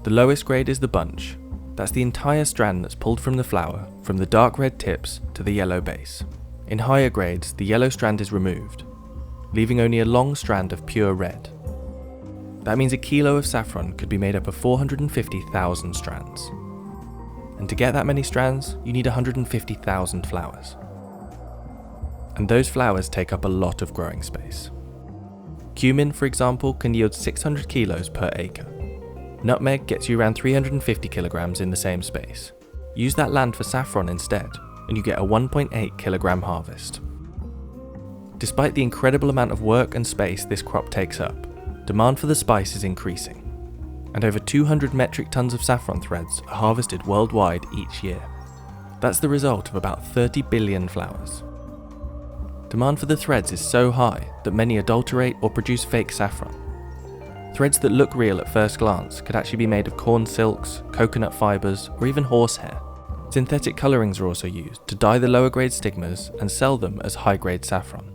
The lowest grade is the bunch. That's the entire strand that's pulled from the flower, from the dark red tips to the yellow base. In higher grades, the yellow strand is removed, leaving only a long strand of pure red. That means a kilo of saffron could be made up of 450,000 strands. And to get that many strands, you need 150,000 flowers. And those flowers take up a lot of growing space. Cumin, for example, can yield 600 kilos per acre. Nutmeg gets you around 350 kilograms in the same space. Use that land for saffron instead, and you get a 1.8 kilogram harvest. Despite the incredible amount of work and space this crop takes up, demand for the spice is increasing, and over 200 metric tons of saffron threads are harvested worldwide each year. That's the result of about 30 billion flowers. Demand for the threads is so high that many adulterate or produce fake saffron. Threads that look real at first glance could actually be made of corn silks, coconut fibres, or even horsehair. Synthetic colourings are also used to dye the lower grade stigmas and sell them as high grade saffron.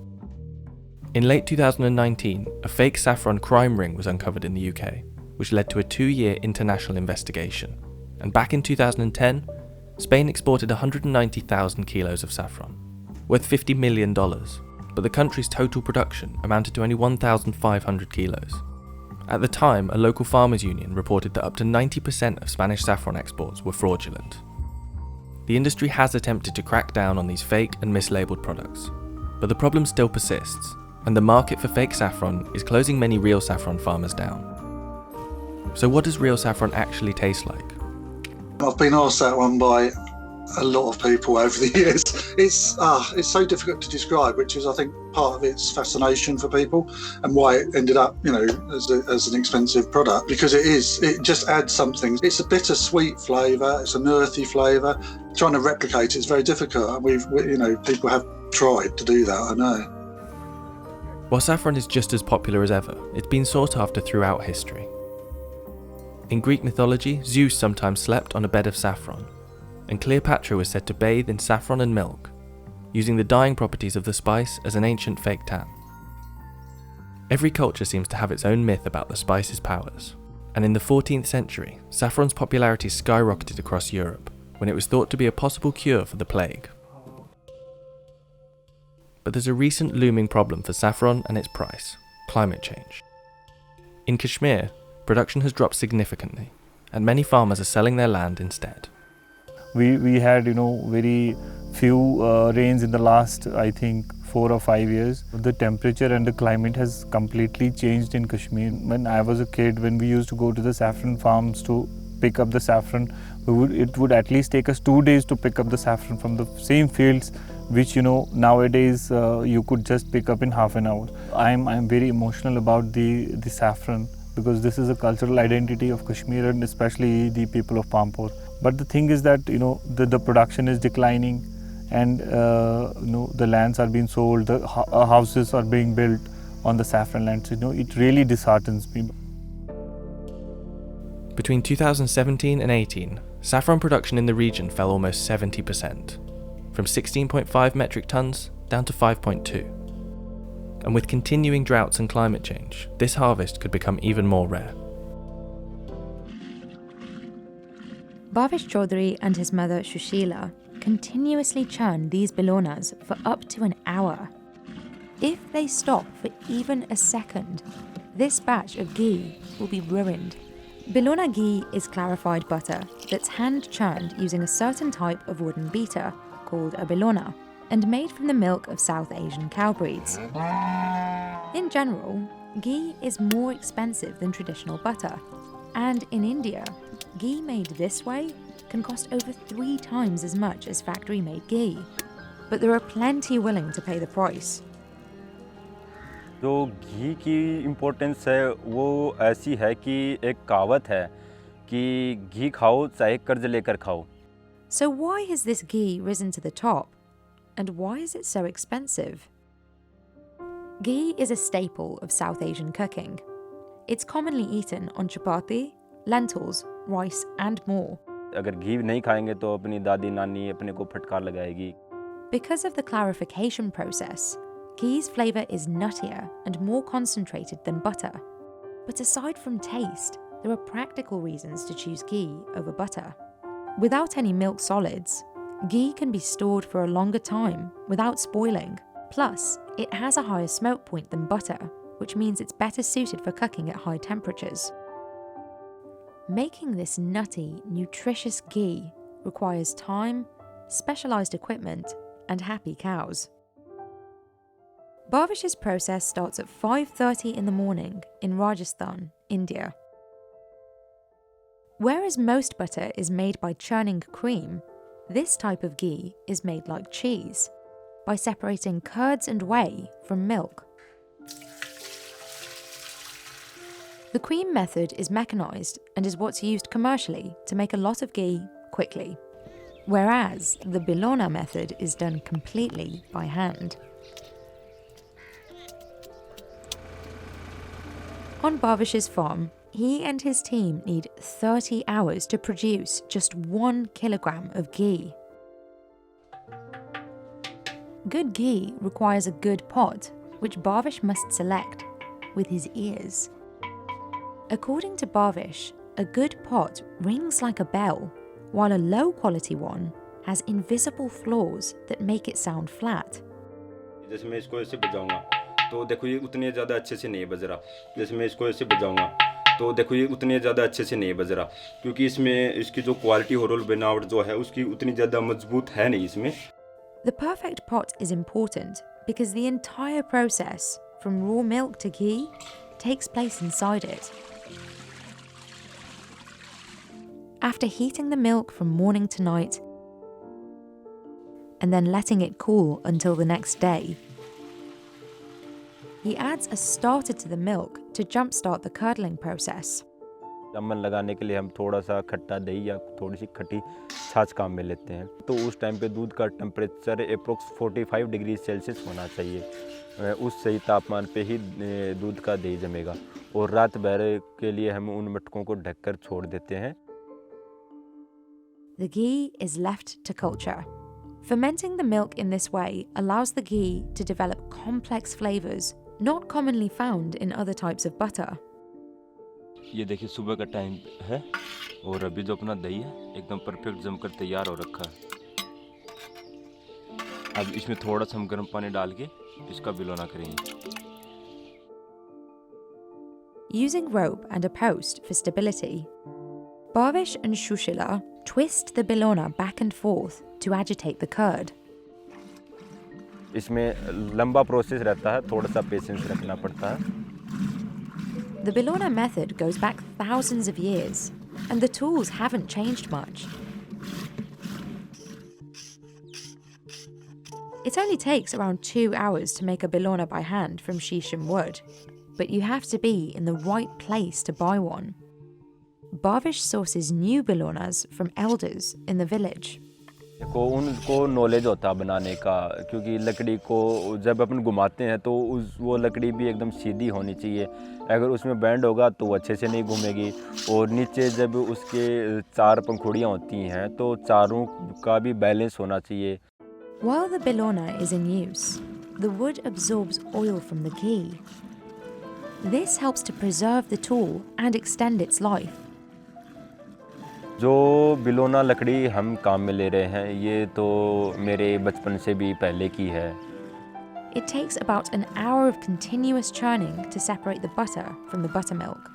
In late 2019, a fake saffron crime ring was uncovered in the UK, which led to a 2-year international investigation. And back in 2010, Spain exported 190,000 kilos of saffron, worth $50 million, but the country's total production amounted to only 1,500 kilos. At the time, a local farmers' union reported that up to 90% of Spanish saffron exports were fraudulent. The industry has attempted to crack down on these fake and mislabeled products, but the problem still persists, and the market for fake saffron is closing many real saffron farmers down. So what does real saffron actually taste like? I've been asked that one by a lot of people over the years. It's so difficult to describe, which is, I think, part of its fascination for people and why it ended up, as an expensive product, because it just adds something. It's a bittersweet flavour, it's an earthy flavour. Trying to replicate it's very difficult. People have tried to do that, I know. While saffron is just as popular as ever, it's been sought after throughout history. In Greek mythology, Zeus sometimes slept on a bed of saffron, and Cleopatra was said to bathe in saffron and milk, using the dyeing properties of the spice as an ancient fake tan. Every culture seems to have its own myth about the spice's powers, and in the 14th century, saffron's popularity skyrocketed across Europe when it was thought to be a possible cure for the plague. But there's a recent looming problem for saffron and its price: climate change. In Kashmir, production has dropped significantly, and many farmers are selling their land instead. We had very few rains in the last, I think, 4 or 5 years. The temperature and the climate has completely changed in Kashmir. When I was a kid, when we used to go to the saffron farms to pick up the saffron, it would at least take us 2 days to pick up the saffron from the same fields, which nowadays you could just pick up in half an hour. I'm very emotional about the saffron, because this is a cultural identity of Kashmir and especially the people of Pampur. But the thing is that the production is declining, and the lands are being sold, the houses are being built on the saffron lands. It really disheartens me. Between 2017 and 18, saffron production in the region fell almost 70%, from 16.5 metric tons down to 5.2. And with continuing droughts and climate change, this harvest could become even more rare. Bhavish Chaudhary and his mother Shushila continuously churn these Bilonas for up to an hour. If they stop for even a second, this batch of ghee will be ruined. Bilona ghee is clarified butter that's hand-churned using a certain type of wooden beater called a Bilona, and made from the milk of South Asian cow breeds. In general, ghee is more expensive than traditional butter, and in India, ghee made this way can cost over 3 times as much as factory-made ghee. But there are plenty willing to pay the price. जो घी की importance है वो ऐसी है कि एक कहावत है कि घी खाओ चाहे कर्ज लेकर खाओ. So why has this ghee risen to the top? And why is it so expensive? Ghee is a staple of South Asian cooking. It's commonly eaten on chapati, lentils, rice and more. अगर घी नहीं खाएंगे तो अपनी दादी नानी अपने को फटकार लगाएगी. Because of the clarification process, ghee's flavour is nuttier and more concentrated than butter. But aside from taste, there are practical reasons to choose ghee over butter. Without any milk solids, ghee can be stored for a longer time without spoiling. Plus, it has a higher smoke point than butter, which means it's better suited for cooking at high temperatures. Making this nutty, nutritious ghee requires time, specialised equipment, and happy cows. Bhavish's process starts at 5:30 in the morning in Rajasthan, India. Whereas most butter is made by churning cream, this type of ghee is made like cheese, by separating curds and whey from milk. The cream method is mechanised and is what's used commercially to make a lot of ghee quickly, whereas the Bilona method is done completely by hand. On Bhavish's farm, he and his team need 30 hours to produce just 1 kilogram of ghee. Good ghee requires a good pot, which Bhavish must select with his ears. According to Bhavish, a good pot rings like a bell, while a low-quality one has invisible flaws that make it sound flat. जैसे मैं इसको ऐसे बजाऊंगा तो देखो ये उतने ज़्यादा अच्छे से नहीं बज रहा. जैसे मैं इसको ऐसे बजाऊंगा तो देखो ये उतने ज़्यादा अच्छे से नहीं बज रहा, क्योंकि इसमें इसकी जो क्वालिटी और बनावट जो है उसकी उतनी ज़्यादा मजबूत है नहीं इसमें. The perfect pot is important because the entire process, from raw milk to ghee, takes place inside it. After heating the milk from morning to night, and then letting it cool until the next day. He adds a starter to the milk to jumpstart the curdling process. अमन लगाने के लिए हम थोड़ा सा खट्टा दही या थोड़ी सी खट्टी छाछ काम में लेते हैं। तो उस टाइम पे दूध का टेम्परेचर अप्रोक्स 45 डिग्री सेल्सियस होना चाहिए। उस सही तापमान पे ही दूध का दही जमेगा और रात भर के लिए हम उन मटकों को ढककर छोड़ देते हैं। The ghee is left to culture. Fermenting the milk in this way allows the ghee to develop complex flavors not commonly found in other types of butter. ये देखिए सुबह का टाइम है और अभी जो अपना दही है एकदम परफेक्ट जमकर तैयार हो रखा है। अब इसमें थोड़ा सा हम गर्म पानी डाल के इसका बिलोना करेंगे। Using rope and a post for stability, Bhavish and Shushila twist the Bilona back and forth to agitate the curd. इसमें लंबा प्रोसेस रहता है, थोड़ा सा पेशेंस रखना पड़ता है। The Bilona method goes back thousands of years, and the tools haven't changed much. It only takes around 2 hours to make a Bilona by hand from shisham wood, but you have to be in the right place to buy one. Bhavish sources new Bilonas from elders in the village. को उनको knowledge होता है बनाने का, क्योंकि लकड़ी को जब अपन घुमाते हैं तो वो लकड़ी भी एकदम सीधी होनी चाहिए। अगर उसमें बैंड होगा तो वो अच्छे से नहीं घूमेगी और नीचे जब उसके 4 पंखुड़ियाँ होती हैं तो चारों का भी बैलेंस होना चाहिए। While the Bilona is in use, the wood absorbs oil from the ghee. This helps to preserve the tool and extend its life. जो बिलोना लकड़ी हम काम में ले रहे हैं ये तो मेरे बचपन से भी पहले की है। It takes about an hour of continuous churning to separate the butter from the buttermilk.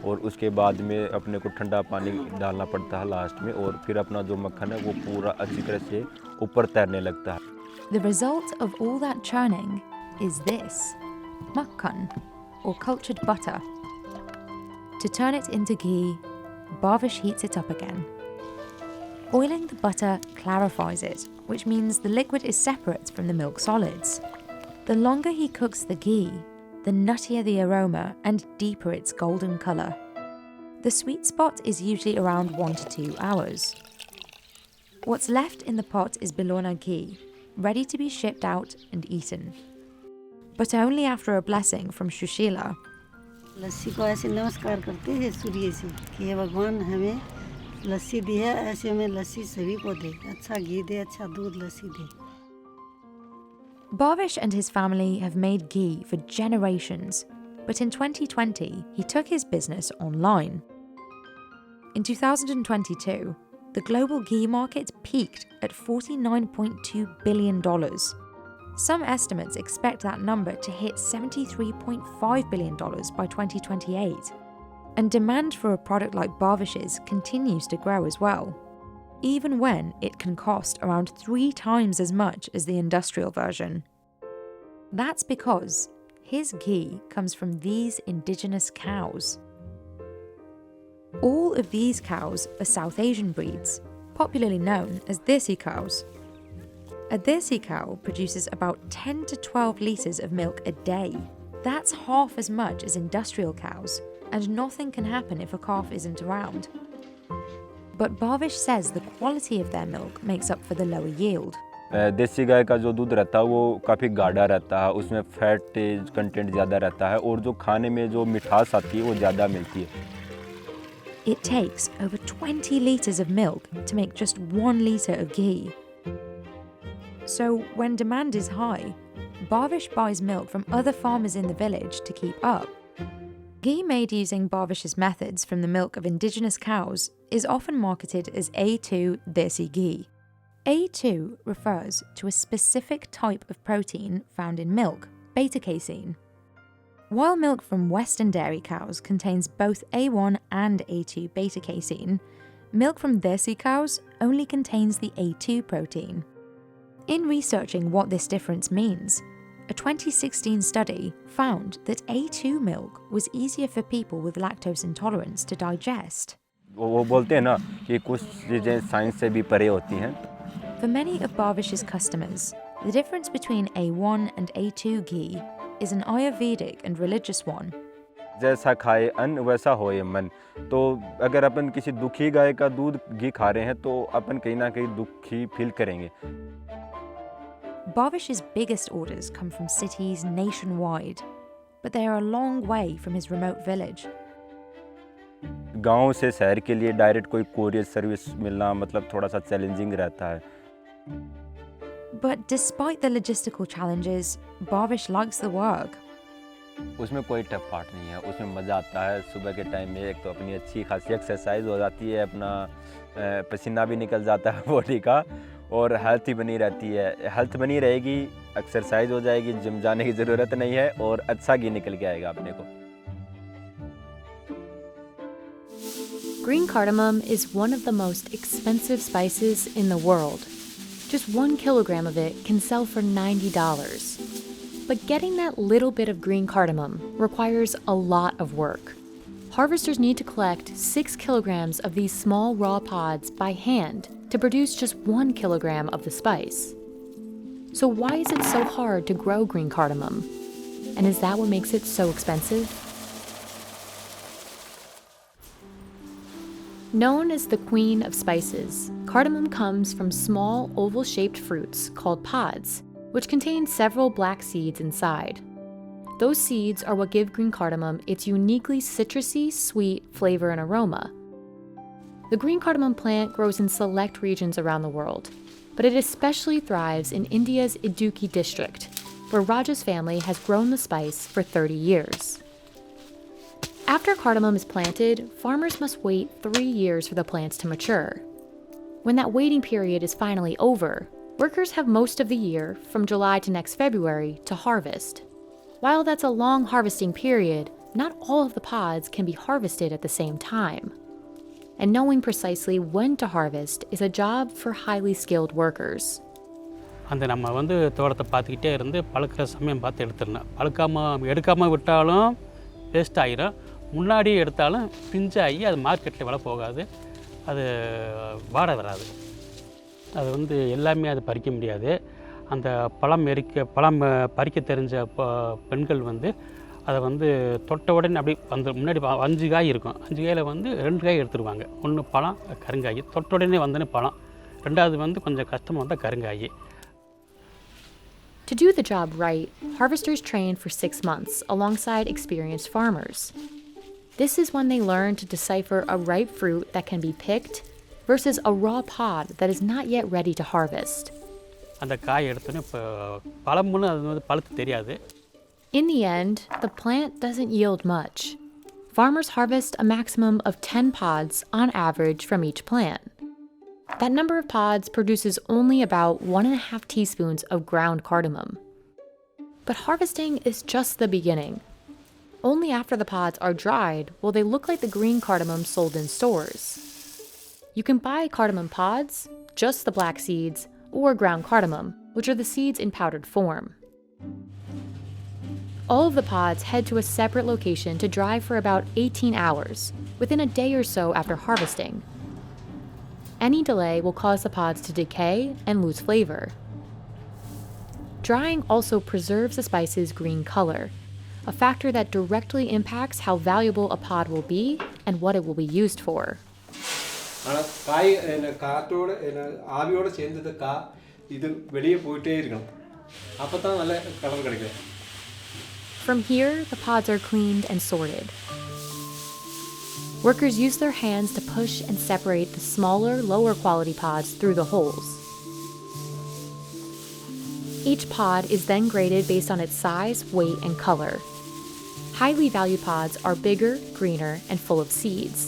और उसके बाद में अपने को ठंडा पानी डालना पड़ता है लास्ट में और फिर अपना जो मक्खन है वो पूरा अच्छी तरह से ऊपर तैरने लगता है। The result of all that churning is this, makhan, or cultured butter. To turn it into ghee, Bhavish heats it up again. Oiling the butter clarifies it, which means the liquid is separate from the milk solids. The longer he cooks the ghee, the nuttier the aroma and deeper its golden colour. The sweet spot is usually around 1 to 2 hours. What's left in the pot is Bilona ghee, ready to be shipped out and eaten. But only after a blessing from Shushila. लस्सी को ऐसे नमस्कार करते हैं सूर्य से कि हे भगवान हमें लस्सी दी है, ऐसे हमें लस्सी सभी को दे, अच्छा घी दे, अच्छा दूध लस्सी दे। Bhavish and his family have made ghee for generations, but in 2020 he took his business online. In 2022, the global ghee market peaked at $49.2 billion. Some estimates expect that number to hit $73.5 billion by 2028. And demand for a product like Bhavish's continues to grow as well, even when it can cost around 3 times as much as the industrial version. That's because his ghee comes from these indigenous cows. All of these cows are South Asian breeds, popularly known as Desi cows. A Desi cow produces about 10 to 12 litres of milk a day. That's half as much as industrial cows, and nothing can happen if a calf isn't around. But Bhavish says the quality of their milk makes up for the lower yield. देसी गाय का जो दूध रहता है वो काफ़ी गाढ़ा रहता है, उसमें फैट कंटेंट ज़्यादा रहता है और जो खाने में जो मिठास आती है वो ज़्यादा मिलती है। It takes over 20 litres of milk to make just 1 litre of ghee. So, when demand is high, Bhavish buys milk from other farmers in the village to keep up. Ghee made using Bhavish's methods from the milk of indigenous cows is often marketed as A2 Desi ghee. A2 refers to a specific type of protein found in milk, beta-casein. While milk from Western dairy cows contains both A1 and A2 beta-casein, milk from Desi cows only contains the A2 protein. In researching what this difference means, a 2016 study found that A2 milk was easier for people with lactose intolerance to digest. वो बोलते हैं ना कि कुछ चीज़ें science से भी परे होती हैं, For many of Barvish's customers, the difference between A1 and A2 ghee is an Ayurvedic and religious one. जैसा खाए अन्न वैसा होए मन। तो अगर अपन किसी दुखी गाय का दूध घी खा रहे हैं तो अपन कहीं ना कहीं दुखी फील करेंगे। Barvish's biggest orders come from cities nationwide, but they are a long way from his remote village. गांव से शहर के लिए डायरेक्ट कोई कोरियर सर्विस मिलना मतलब थोड़ा सा चैलेंजिंग रहता है। But despite the logistical challenges, Barvish likes the work. उसमें कोई टफ पार्ट नहीं है, उसमें मज़ा आता है। सुबह के टाइम में एक तो अपनी अच्छी खासी एक्सरसाइज हो जाती है, अपना पसीना भी निकल जाता है बॉडी का, और हेल्थ ही बनी रहती है। हेल्थ बनी रहेगी, एक्सरसाइज हो जाएगी, जिम जाने की ज़रूरत नहीं है, और अच्छा घी निकल के आएगा अपने को। Green cardamom is one of the most expensive spices in the world. Just 1 kilogram of it can sell for $90. But getting that little bit of green cardamom requires a lot of work. Harvesters need to collect 6 kilograms of these small raw pods by hand to produce just 1 kilogram of the spice. So why is it so hard to grow green cardamom? And is that what makes it so expensive? Known as the queen of spices, cardamom comes from small oval-shaped fruits called pods, which contain several black seeds inside. Those seeds are what give green cardamom its uniquely citrusy, sweet flavor and aroma. The green cardamom plant grows in select regions around the world, but it especially thrives in India's Idukki district, where Raja's family has grown the spice for 30 years. After cardamom is planted, farmers must wait 3 years for the plants to mature. When that waiting period is finally over, workers have most of the year, from July to next February, to harvest. While that's a long harvesting period, not all of the pods can be harvested at the same time. And knowing precisely when to harvest is a job for highly skilled workers. அந்த நம்ம தோட்டத்தை பார்த்துக்கிட்டே இருந்து பழுக்கிற சமயம் பார்த்து எடுத்துடணும். எடுக்காமல் விட்டாலும் வேஸ்ட் ஆகிரும். முன்னாடி எடுத்தாலும் பிஞ்சாகி அது மார்க்கெட்டில் விலை போகாது, அது வாட வராது. அது எல்லாமே அது பறிக்க முடியாது. அந்த பழம் பறிக்க தெரிஞ்ச பெண்கள் அதை தொட்ட உடனே அப்படி முன்னாடி 5 காய் இருக்கும், 5 காயில் 2 காய் எடுத்துருவாங்க. ஒன்று பழம் கருங்காய், தொட்ட உடனே வந்தோடனே பழம், ரெண்டாவது கொஞ்சம் கஷ்டமாக வந்தால் கருங்காய். To do the job right, harvesters train for 6 months alongside experienced farmers. This is when they learn to decipher a ripe fruit that can be picked versus a raw pod that is not yet ready to harvest. அந்த காய் எடுத்தோன்னே பழம்னு அது பழுத்து தெரியாது. In the end, the plant doesn't yield much. Farmers harvest a maximum of 10 pods on average from each plant. That number of pods produces only about 1.5 teaspoons of ground cardamom. But harvesting is just the beginning. Only after the pods are dried will they look like the green cardamom sold in stores. You can buy cardamom pods, just the black seeds, or ground cardamom, which are the seeds in powdered form. All of the pods head to a separate location to dry for about 18 hours, within a day or so after harvesting. Any delay will cause the pods to decay and lose flavor. Drying also preserves the spice's green color, a factor that directly impacts how valuable a pod will be and what it will be used for. ஆவியோட சேர்ந்தது இது வெளியே போயிட்டே இருக்கணும், அப்போ தான் நல்ல colour கிடைக்கும். From here, the pods are cleaned and sorted. Workers use their hands to push and separate the smaller, lower quality pods through the holes. Each pod is then graded based on its size, weight, and color. Highly valued pods are bigger, greener, and full of seeds.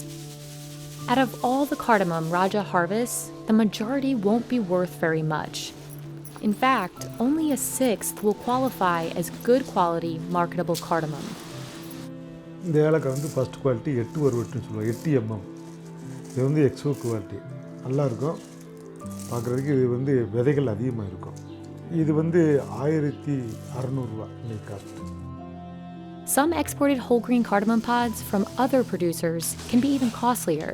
Out of all the cardamom Raja harvests, the majority won't be worth very much. In fact, only a 1/6 will qualify as good quality, marketable cardamom. இந்த ஏலக்காய் first quality 8 வருவட்டுன்னு சொல்லுவாங்க, 8 mm. இது Exo quality நல்லா இருக்கும் பார்க்குறதுக்கு. இது விதைகள் அதிகமாக இருக்கும். இது 1600 ரூபா இன்னைக்கு cost. Some exported whole grain cardamom pods from other producers can be even costlier.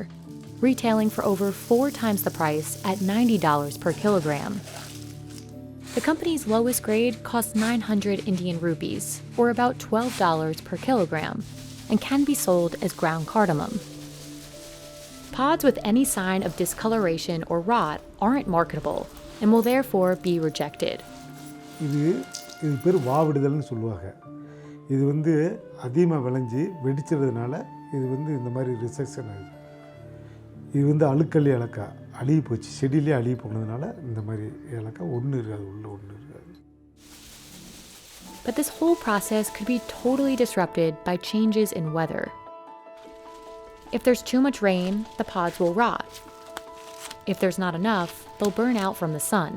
retailing for over 4 times the price at $90 per kilogram. The company's lowest grade costs 900 Indian rupees, or about $12 per kilogram, and can be sold as ground cardamom. Pods with any sign of discoloration or rot aren't marketable and will therefore be rejected. இது பேர் வாவிடுதல்னு சொல்லுவாங்க. இது வந்து அதிகமாக விளைஞ்சி வெடிச்சதுனால இது வந்து இந்த மாதிரி ரிசெக்ஷன் ஆகுது. இது வந்து அழுக்கல்லி ஏலக்காய் அழுகி போச்சு, செடியிலே அழுகி போனதுனால இந்த மாதிரி ஏலக்காய் ஒன்று இருக்காது, உள்ள ஒன்று இருக்காது. But this whole process could be totally disrupted by changes in weather. If there's too much rain, the pods will rot. If there's not enough, they'll burn out from the sun.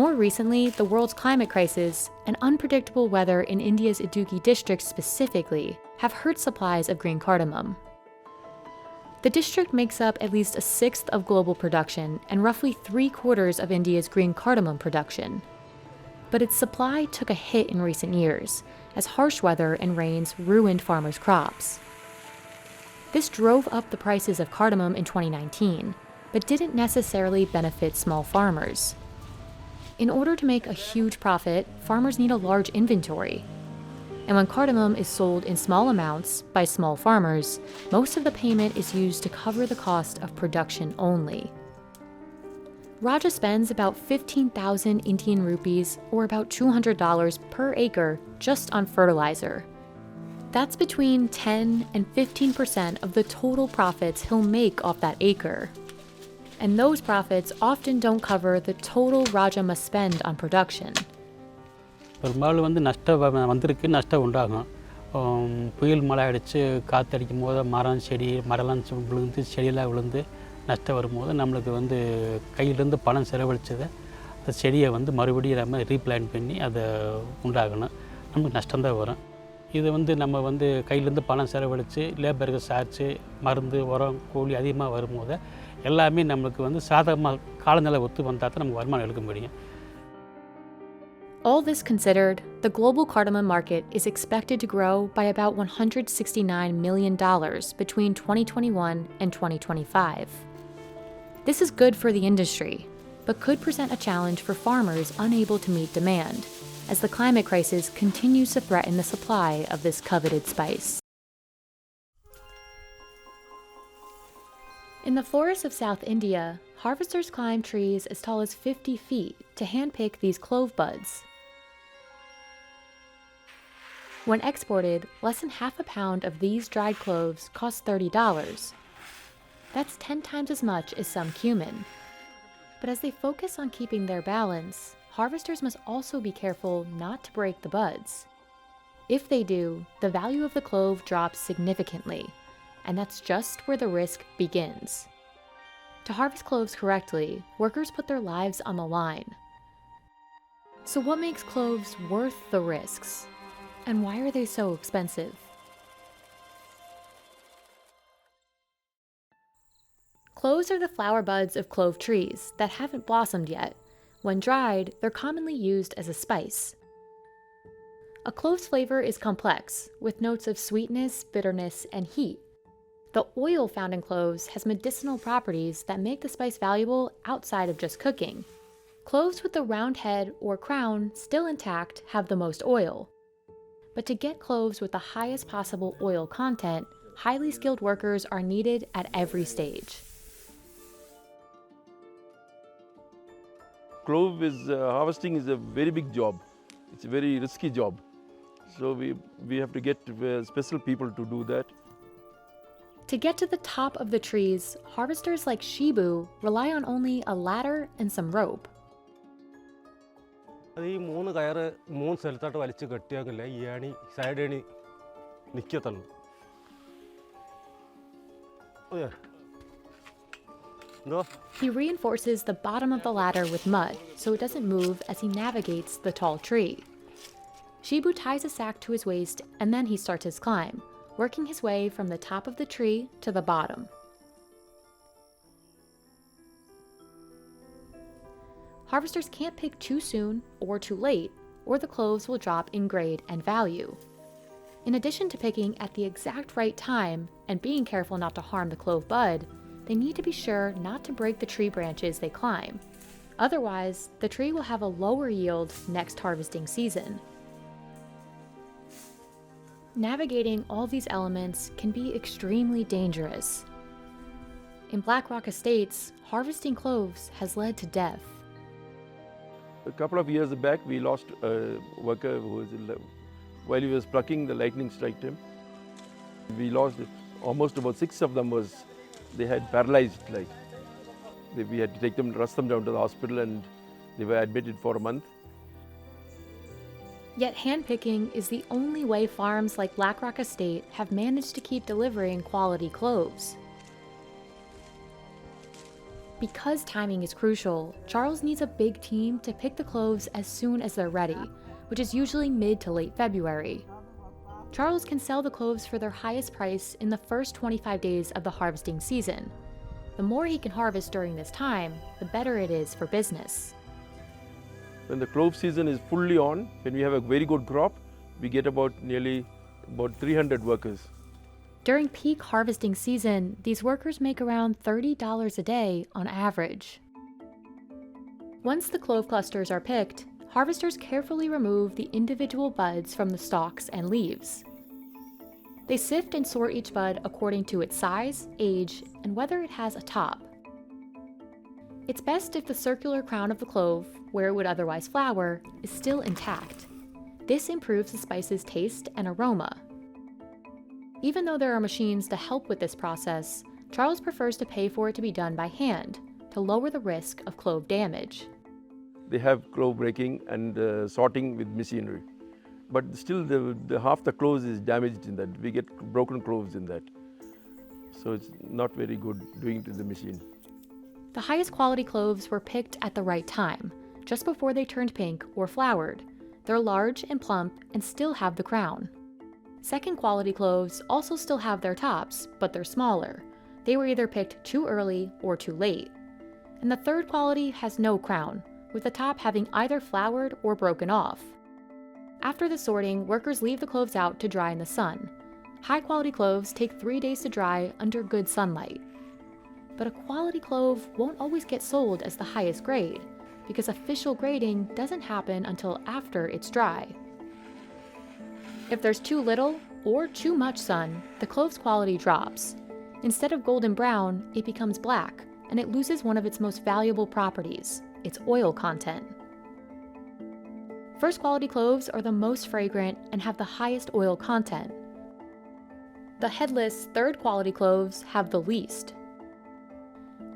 More recently, the world's climate crisis and unpredictable weather in India's Idukki district specifically have hurt supplies of green cardamom. The district makes up at least 1/6 of global production and roughly 3/4 of India's green cardamom production. But its supply took a hit in recent years as harsh weather and rains ruined farmers' crops. This drove up the prices of cardamom in 2019, but didn't necessarily benefit small farmers. In order to make a huge profit, farmers need a large inventory. And when cardamom is sold in small amounts by small farmers, most of the payment is used to cover the cost of production only. Raja spends about 15,000 Indian rupees, or about $200 per acre, just on fertilizer. That's between 10 and 15% of the total profits he'll make off that acre. And those profits often don't cover the total Raja must spend on production. பெரும்பாலும் வந்து நஷ்டம் வந்திருக்கு, நஷ்டம் உண்டாகும். புயல் மழை அடித்து காற்றடிக்கும் போது மரம் செடி மரம்லாம் விழுந்து செடியெல்லாம் விழுந்து நஷ்டம் வரும்போது நம்மளுக்கு வந்து கையிலேருந்து பணம் செலவழிச்சதை அந்த செடியை வந்து மறுபடியும் நம்ம ரீப்ளான் பண்ணி அதை உண்டாகணும். நமக்கு நஷ்டம்தான் வரும். இது வந்து நம்ம வந்து கையிலேருந்து பணம் செலவழித்து லேபருக்கு சார்ஜு மருந்து உரம் கூலி அதிகமாக வரும்போது எல்லாமே நம்மளுக்கு வந்து சாதகமாக காலநிலை ஒத்து வந்தால் தான் நம்ம வருமானம் எடுக்க முடியும். All this considered, the global cardamom market is expected to grow by about $169 million between 2021 and 2025. This is good for the industry, but could present a challenge for farmers unable to meet demand, as the climate crisis continues to threaten the supply of this coveted spice. In the forests of South India, harvesters climb trees as tall as 50 feet to handpick these clove buds. When exported, less than half a pound of these dried cloves costs $30. That's 10 times as much as some cumin. But as they focus on keeping their balance, harvesters must also be careful not to break the buds. If they do, the value of the clove drops significantly, and that's just where the risk begins. To harvest cloves correctly, workers put their lives on the line. So what makes cloves worth the risks? And why are they so expensive? Cloves are the flower buds of clove trees that haven't blossomed yet. When dried, they're commonly used as a spice. A clove's flavor is complex, with notes of sweetness, bitterness, and heat. The oil found in cloves has medicinal properties that make the spice valuable outside of just cooking. Cloves with the round head or crown still intact have the most oil. But to get cloves with the highest possible oil content, highly skilled workers are needed at every stage. Clove harvesting is a very big job. It's a very risky job. So we have to get special people to do that. To get to the top of the trees, harvesters like Shibu rely on only a ladder and some rope. ഈ 3 കയറ് 3 സ്ഥലത്തോട്ട് വലിച്ച് കെട്ടിയാൽ ഈ ഏണി side ഏണി നിൽക്കത്തുള്ളൂ. He reinforces the bottom of the ladder with mud so it doesn't move as he navigates the tall tree. Shibu ties a sack to his waist and then he starts his climb, working his way from the top of the tree to the bottom. Harvesters can't pick too soon or too late, or the cloves will drop in grade and value. In addition to picking at the exact right time and being careful not to harm the clove bud, they need to be sure not to break the tree branches they climb. Otherwise, the tree will have a lower yield next harvesting season. Navigating all these elements can be extremely dangerous. In Black Rock Estates, harvesting cloves has led to death. A couple of years back, we lost a worker who was while he was plucking, the lightning struck him. We lost almost about 6 of them they had paralyzed, we had to take them, rush them down to the hospital, and they were admitted for a month. Yet handpicking is the only way farms like Black Rock Estate have managed to keep delivering quality cloves. Because timing is crucial, Charles needs a big team to pick the cloves as soon as they're ready, which is usually mid to late February. Charles can sell the cloves for their highest price in the first 25 days of the harvesting season. The more he can harvest during this time, the better it is for business. When the clove season is fully on, when we have a very good crop, we get about 300 workers. During peak harvesting season, these workers make around $30 a day on average. Once the clove clusters are picked, harvesters carefully remove the individual buds from the stalks and leaves. They sift and sort each bud according to its size, age, and whether it has a top. It's best if the circular crown of the clove, where it would otherwise flower, is still intact. This improves the spice's taste and aroma. Even though there are machines to help with this process, Charles prefers to pay for it to be done by hand, to lower the risk of clove damage. They have clove breaking and sorting with machinery. But still, the half the cloves is damaged in that. We get broken cloves in that. So it's not very good doing it with the machine. The highest quality cloves were picked at the right time, just before they turned pink or flowered. They're large and plump and still have the crown. Second quality cloves also still have their tops, but they're smaller. They were either picked too early or too late. And the third quality has no crown, with the top having either flowered or broken off. After the sorting, workers leave the cloves out to dry in the sun. High-quality cloves take 3 days to dry under good sunlight. But a quality clove won't always get sold as the highest grade, because official grading doesn't happen until after it's dry. If there's too little or too much sun, the clove's quality drops. Instead of golden brown, it becomes black, and it loses one of its most valuable properties, its oil content. First quality cloves are the most fragrant and have the highest oil content. The headless third quality cloves have the least.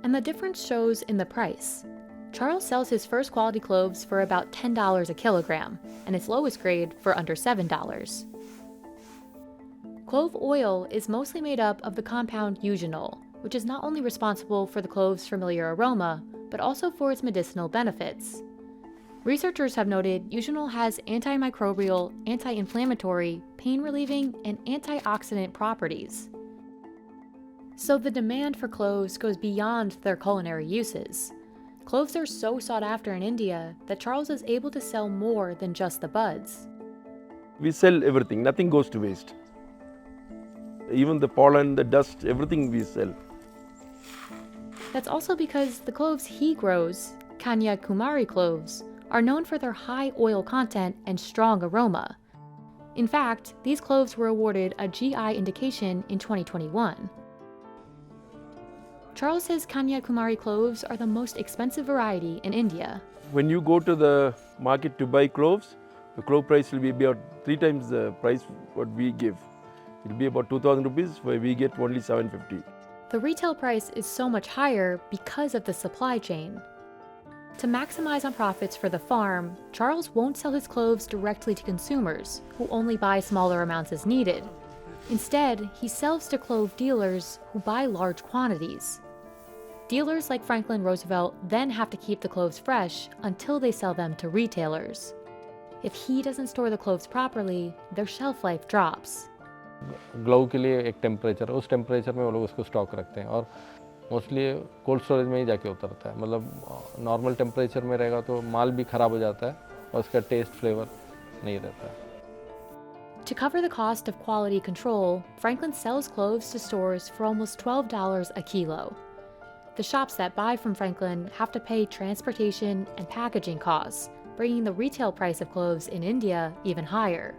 And the difference shows in the price. Charles sells his first quality cloves for about $10 a kilogram, and its lowest grade for under $7. Clove oil is mostly made up of the compound eugenol, which is not only responsible for the clove's familiar aroma, but also for its medicinal benefits. Researchers have noted eugenol has antimicrobial, anti-inflammatory, pain-relieving, and antioxidant properties. So the demand for cloves goes beyond their culinary uses. Cloves are so sought after in India that Charles is able to sell more than just the buds. We sell everything, nothing goes to waste. Even the pollen, the dust, everything we sell. That's also because the cloves he grows, Kanyakumari cloves, are known for their high oil content and strong aroma. In fact, these cloves were awarded a GI indication in 2021. Charles says Kanyakumari cloves are the most expensive variety in India. When you go to the market to buy cloves, the clove price will be about 3 times the price what we give. It will be about 2,000 rupees, where we get only 750. The retail price is so much higher because of the supply chain. To maximize on profits for the farm, Charles won't sell his cloves directly to consumers, who only buy smaller amounts as needed. Instead, he sells to clove dealers who buy large quantities. Dealers like Franklin Roosevelt then have to keep the cloves fresh until they sell them to retailers. If he doesn't store the cloves properly, their shelf life drops. Glove के लिए एक temperature है, उस temperature में वो लोग उसको stock रखते हैं और मोस्टली कोल्ड स्टोरेज में ही जाके उतरता है. मतलब नॉर्मल टेम्परेचर में रहेगा तो माल भी ख़राब हो जाता है और उसका टेस्ट फ्लेवर नहीं रहता है. To cover the cost of quality control, Franklin sells cloves to stores for almost $12 a kilo. The shops that buy from Franklin have to pay transportation and packaging costs, bringing the retail price of cloves in India even higher.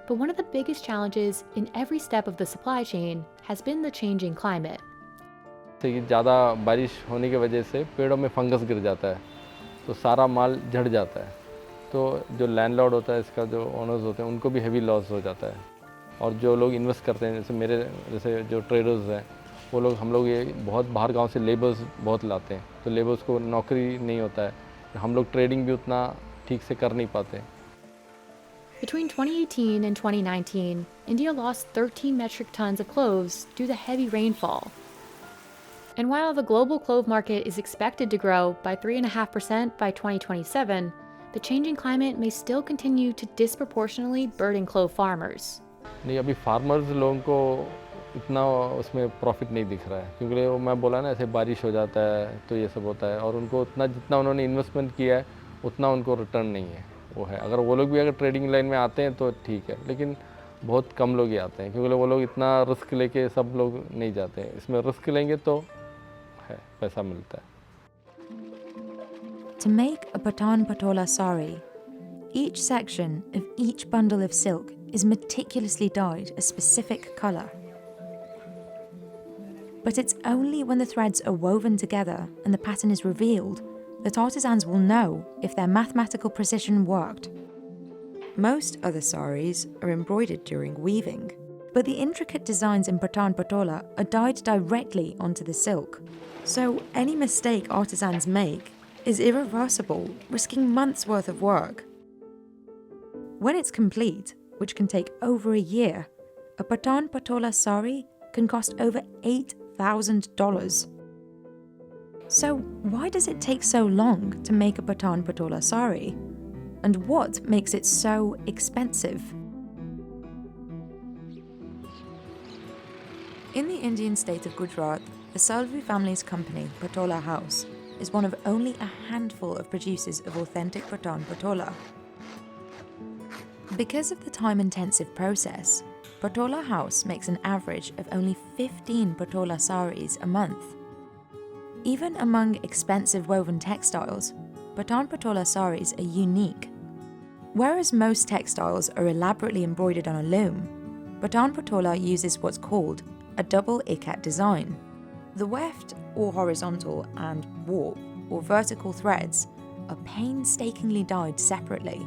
But one of the biggest challenges in every step of the supply chain has been the changing climate. ज़्यादा बारिश होने की वजह से पेड़ों में fungus गिर जाता है, तो सारा माल झड़ जाता है। तो जो लैंडलॉर्ड होता है, इसका जो ओनर्स होते हैं, उनको भी हेवी लॉस हो जाता है। और जो लोग इन्वेस्ट करते हैं, जैसे जो ट्रेडर्स हैं, वो लोग हम लोग ये बहुत बाहर गांव से लेबर्स बहुत लाते हैं, तो लेबर्स को नौकरी नहीं होता है, हम लोग ट्रेडिंग भी उतना ठीक से कर नहीं पाते। Between 2018 and 2019, India lost 13 metric tons of cloves due to heavy rainfall. And while the global clove market is expected to grow by 3.5% by 2027, the changing climate may still continue to disproportionately burden clove farmers. नहीं, अभी farmers लोगों को इतना उसमें profit नहीं दिख रहा है, क्योंकि वो मैं बोला ना, ऐसे बारिश हो जाता है तो ये सब होता है, और उनको उतना जितना उन्होंने इन्वेस्टमेंट किया है उतना उनको रिटर्न नहीं है। वो है, अगर वो लोग भी अगर ट्रेडिंग लाइन में आते हैं तो ठीक है, लेकिन बहुत कम लोग ही आते हैं, क्योंकि वो लोग इतना रिस्क लेके सब लोग नहीं जाते हैं। इसमें रिस्क लेंगे तो है पैसा मिलता है। To make a Patan Patola sari, each section of each bundle of silk is meticulously dyed a specific colour. But it's only when the threads are woven together and the pattern is revealed that artisans will know if their mathematical precision worked. Most other saris are embroidered during weaving, but the intricate designs in Patan Patola are dyed directly onto the silk. So any mistake artisans make is irreversible, risking months' worth of work. When it's complete, which can take over a year, a Patan Patola sari can cost over $8,000. So why does it take so long to make a Patan Patola sari? And what makes it so expensive? In the Indian state of Gujarat, the Salvi family's company, Patola House, is one of only a handful of producers of authentic Patan Patola. Because of the time-intensive process, Patola House makes an average of only 15 Patola saris a month. Even among expensive woven textiles, Patan Patola saris are unique. Whereas most textiles are elaborately embroidered on a loom, Patan Patola uses what's called a double ikat design. The weft, or horizontal, and warp, or vertical threads are painstakingly dyed separately.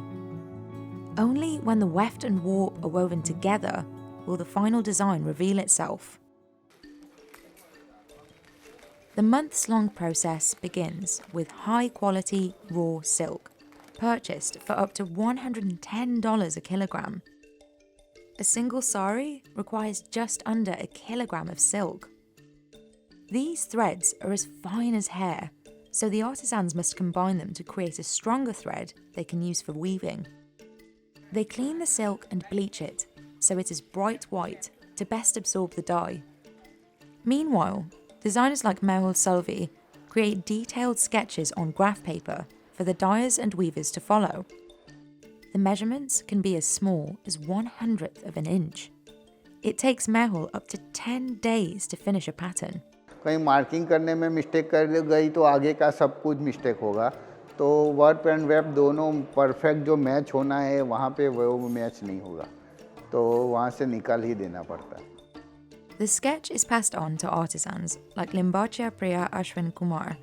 Only when the weft and warp are woven together will the final design reveal itself. The months-long process begins with high-quality raw silk, purchased for up to $110 a kilogram. A single sari requires just under a kilogram of silk. These threads are as fine as hair, so the artisans must combine them to create a stronger thread they can use for weaving. They clean the silk and bleach it, so it is bright white to best absorb the dye. Meanwhile, designers like Mehul Salvi create detailed sketches on graph paper for the dyers and weavers to follow. The measurements can be as small as 1/100th of an inch. It takes Mehul up to 10 days to finish a pattern. कहीं marking करने में mistake कर गई तो आगे का सब कुछ मिस्टेक होगा, तो वर्प एंड वेब दोनों परफेक्ट जो मैच होना है वहाँ पे वो मैच नहीं होगा, तो वहाँ से निकाल ही देना पड़ता है. The sketch is passed on to artisans like Limbacha Priya Ashwin Kumar,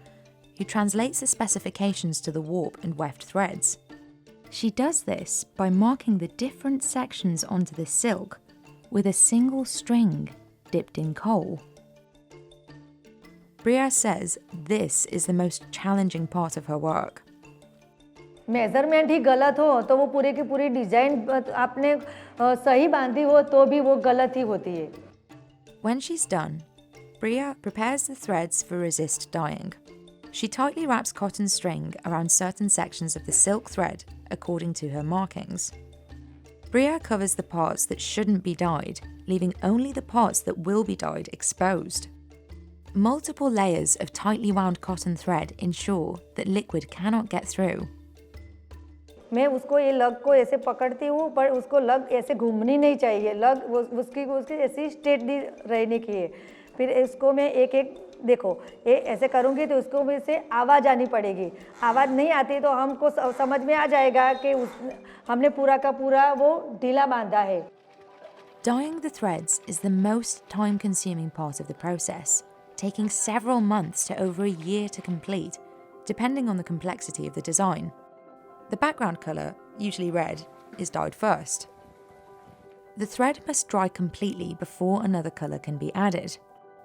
who translates the specifications to the warp and weft threads. She does this by marking the different sections onto the silk with a single string dipped in coal. Priya says this is the most challenging part of her work. Measurement ही गलत हो तो वो पूरे की पूरी design आपने सही बांधी हो तो भी वो गलत ही होती है. When she's done, Priya prepares the threads for resist dyeing. She tightly wraps cotton string around certain sections of the silk thread according to her markings. Priya covers the parts that shouldn't be dyed, leaving only the parts that will be dyed exposed. Multiple layers of tightly wound cotton thread ensure that liquid cannot get through. मैं उसको ये लग को ऐसे पकड़ती हूँ, पर उसको लग ऐसे घूमनी नहीं चाहिए, लग उसकी ऐसी स्ट्रेट रहने की है। फिर इसको मैं एक एक देखो ये ऐसे करूँगी तो उसको में से आवाज़ आनी पड़ेगी, आवाज़ नहीं आती तो हमको समझ में आ जाएगा कि हमने पूरा का पूरा वो ढीला बांधा है। Dyeing the threads is the most time-consuming part of the process, taking several months to over a year to complete, depending on the complexity of the design. The background colour, usually red, is dyed first. The thread must dry completely before another colour can be added.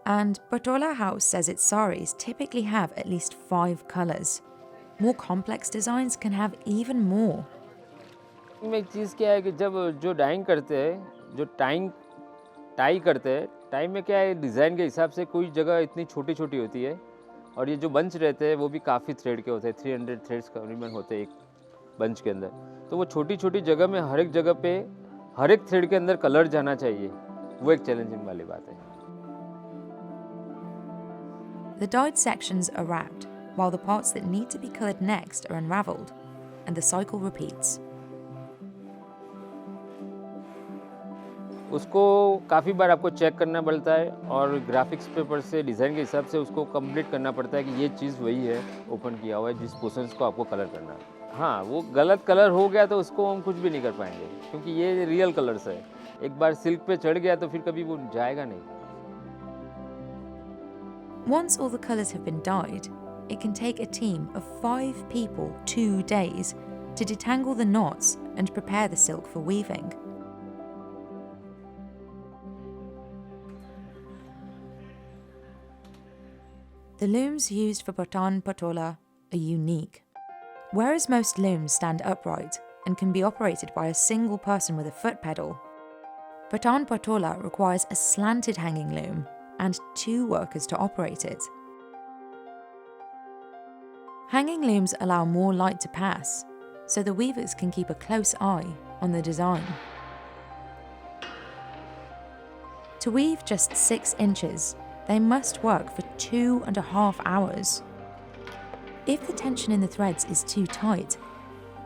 And Patola House says its saris typically have at least 5 colours. More complex designs can have even more. में एक चीज़ क्या है कि जब जो dying करते हैं, जो टाई करते हैं, टाई में क्या है डिज़ाइन के हिसाब से कोई जगह इतनी छोटी छोटी होती है और ये जो बंच रहते हैं वो भी काफ़ी थ्रेड के होते हैं, 300 थ्रेड्स करीबन होते हैं एक बंच के अंदर। तो वो छोटी छोटी जगह में हर एक जगह पे हर एक थ्रेड के अंदर कलर जाना चाहिए, वो एक चैलेंजिंग वाली बात है। The dyed sections are wrapped, while the parts that need to be coloured next are unravelled, and the cycle repeats. उसको काफ़ी बार आपको चेक करना पड़ता है और ग्राफिक्स पेपर से डिज़ाइन के हिसाब से उसको कंप्लीट करना पड़ता है कि ये चीज़ वही है ओपन किया हुआ है जिस पोर्शंस को आपको कलर करना है। हाँ, वो गलत कलर हो गया तो उसको हम कुछ भी नहीं कर पाएंगे क्योंकि ये रियल कलर्स है। एक बार सिल्क पे चढ़ गया तो फिर कभी वो जाएगा नहीं। Once all the colours have been dyed, it can take a team of 5 people 2 days to detangle the knots and prepare the silk for weaving. The looms used for Patan Patola are unique. Whereas most looms stand upright and can be operated by a single person with a foot pedal, Patan Patola requires a slanted hanging loom and 2 workers to operate it. Hanging looms allow more light to pass, so the weavers can keep a close eye on the design. To weave just 6 inches, they must work for 2.5 hours. If the tension in the threads is too tight,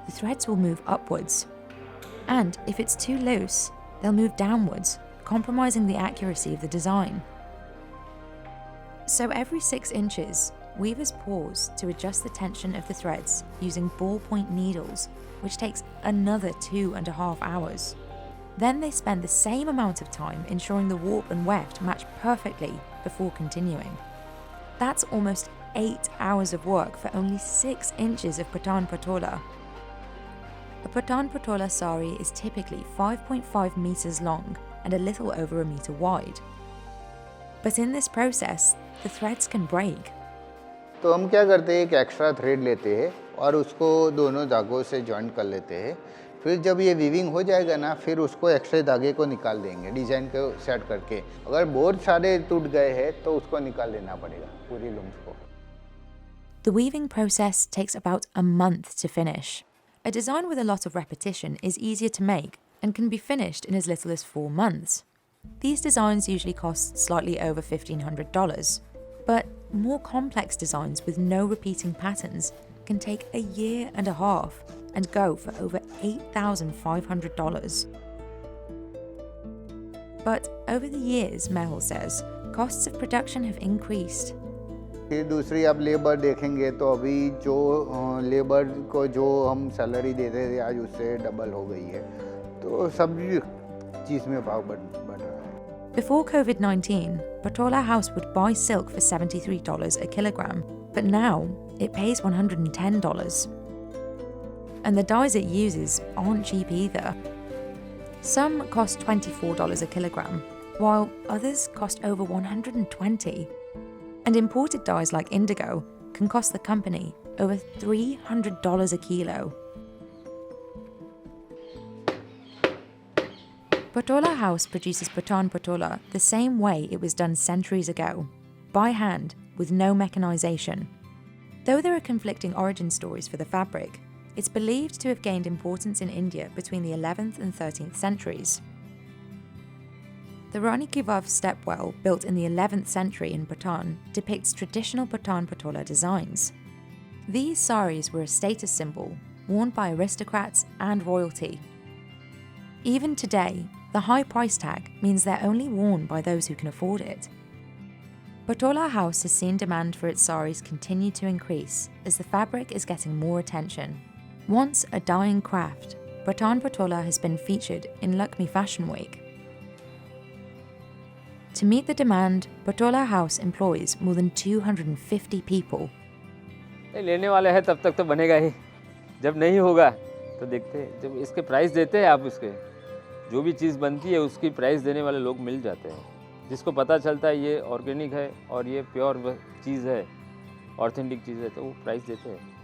the threads will move upwards. And if it's too loose, they'll move downwards, compromising the accuracy of the design. So every 6 inches, weavers pause to adjust the tension of the threads using ballpoint needles, which takes another 2.5 hours. Then they spend the same amount of time ensuring the warp and weft match perfectly before continuing. That's almost 8 hours of work for only 6 inches of Patan Patola. A Patan Patola sari is typically 5.5 meters long and a little over a meter wide. But in this process, the threads can break. तो हम क्या करते हैं, एक extra thread लेते हैं और उसको दोनों धागों से जॉइंट कर लेते हैं। फिर जब ये वीविंग हो जाएगा ना, फिर उसको एक्स्ट्रा धागे को निकाल देंगे डिज़ाइन को सेट करके। अगर बहुत सारे टूट गए हैं तो उसको निकाल देना पड़ेगा पूरी लूम्स को। The weaving process takes about a month to finish. A design with a lot of repetition is easier to make and can be finished in as little as 4 months. These designs usually cost slightly over $1,500, but more complex designs with no repeating patterns can take a year and a half and go for over $8,500. But over the years, Mehul says, costs of production have increased. फिर दूसरी आप labour देखेंगे तो अभी जो labour को जो हम सैलरी देते थे आज उससे डबल हो गई है, तो सब चीज़ में भाव बढ़ रहा है। Before COVID-19, Patola House would buy silk for $73 a kilogram, but now it pays $110. And the dyes it uses aren't cheap either. Some cost $24 a kilogram, while others cost over $120. And imported dyes like indigo can cost the company over $300 a kilo. Patola House produces Patan Patola the same way it was done centuries ago, by hand, with no mechanisation. Though there are conflicting origin stories for the fabric, it's believed to have gained importance in India between the 11th and 13th centuries. The Rani Ki Vav stepwell, built in the 11th century in Patan, depicts traditional Patan Patola designs. These saris were a status symbol, worn by aristocrats and royalty. Even today, the high price tag means they're only worn by those who can afford it. Patola House has seen demand for its saris continue to increase as the fabric is getting more attention. Once a dying craft, Patan Patola has been featured in Lakme Fashion Week. To meet the demand, Patola House employs more than 250 people. लेने वाले हैं तब तक तो बनेगा ही, जब नहीं होगा तो देखते हैं। जब इसके प्राइस देते हैं आप, उसके जो भी चीज़ बनती है उसकी प्राइस देने वाले लोग मिल जाते हैं। जिसको पता चलता है ये ऑर्गेनिक है और ये प्योर चीज़ है, ऑथेंटिक चीज़ है, तो वो प्राइस देते हैं।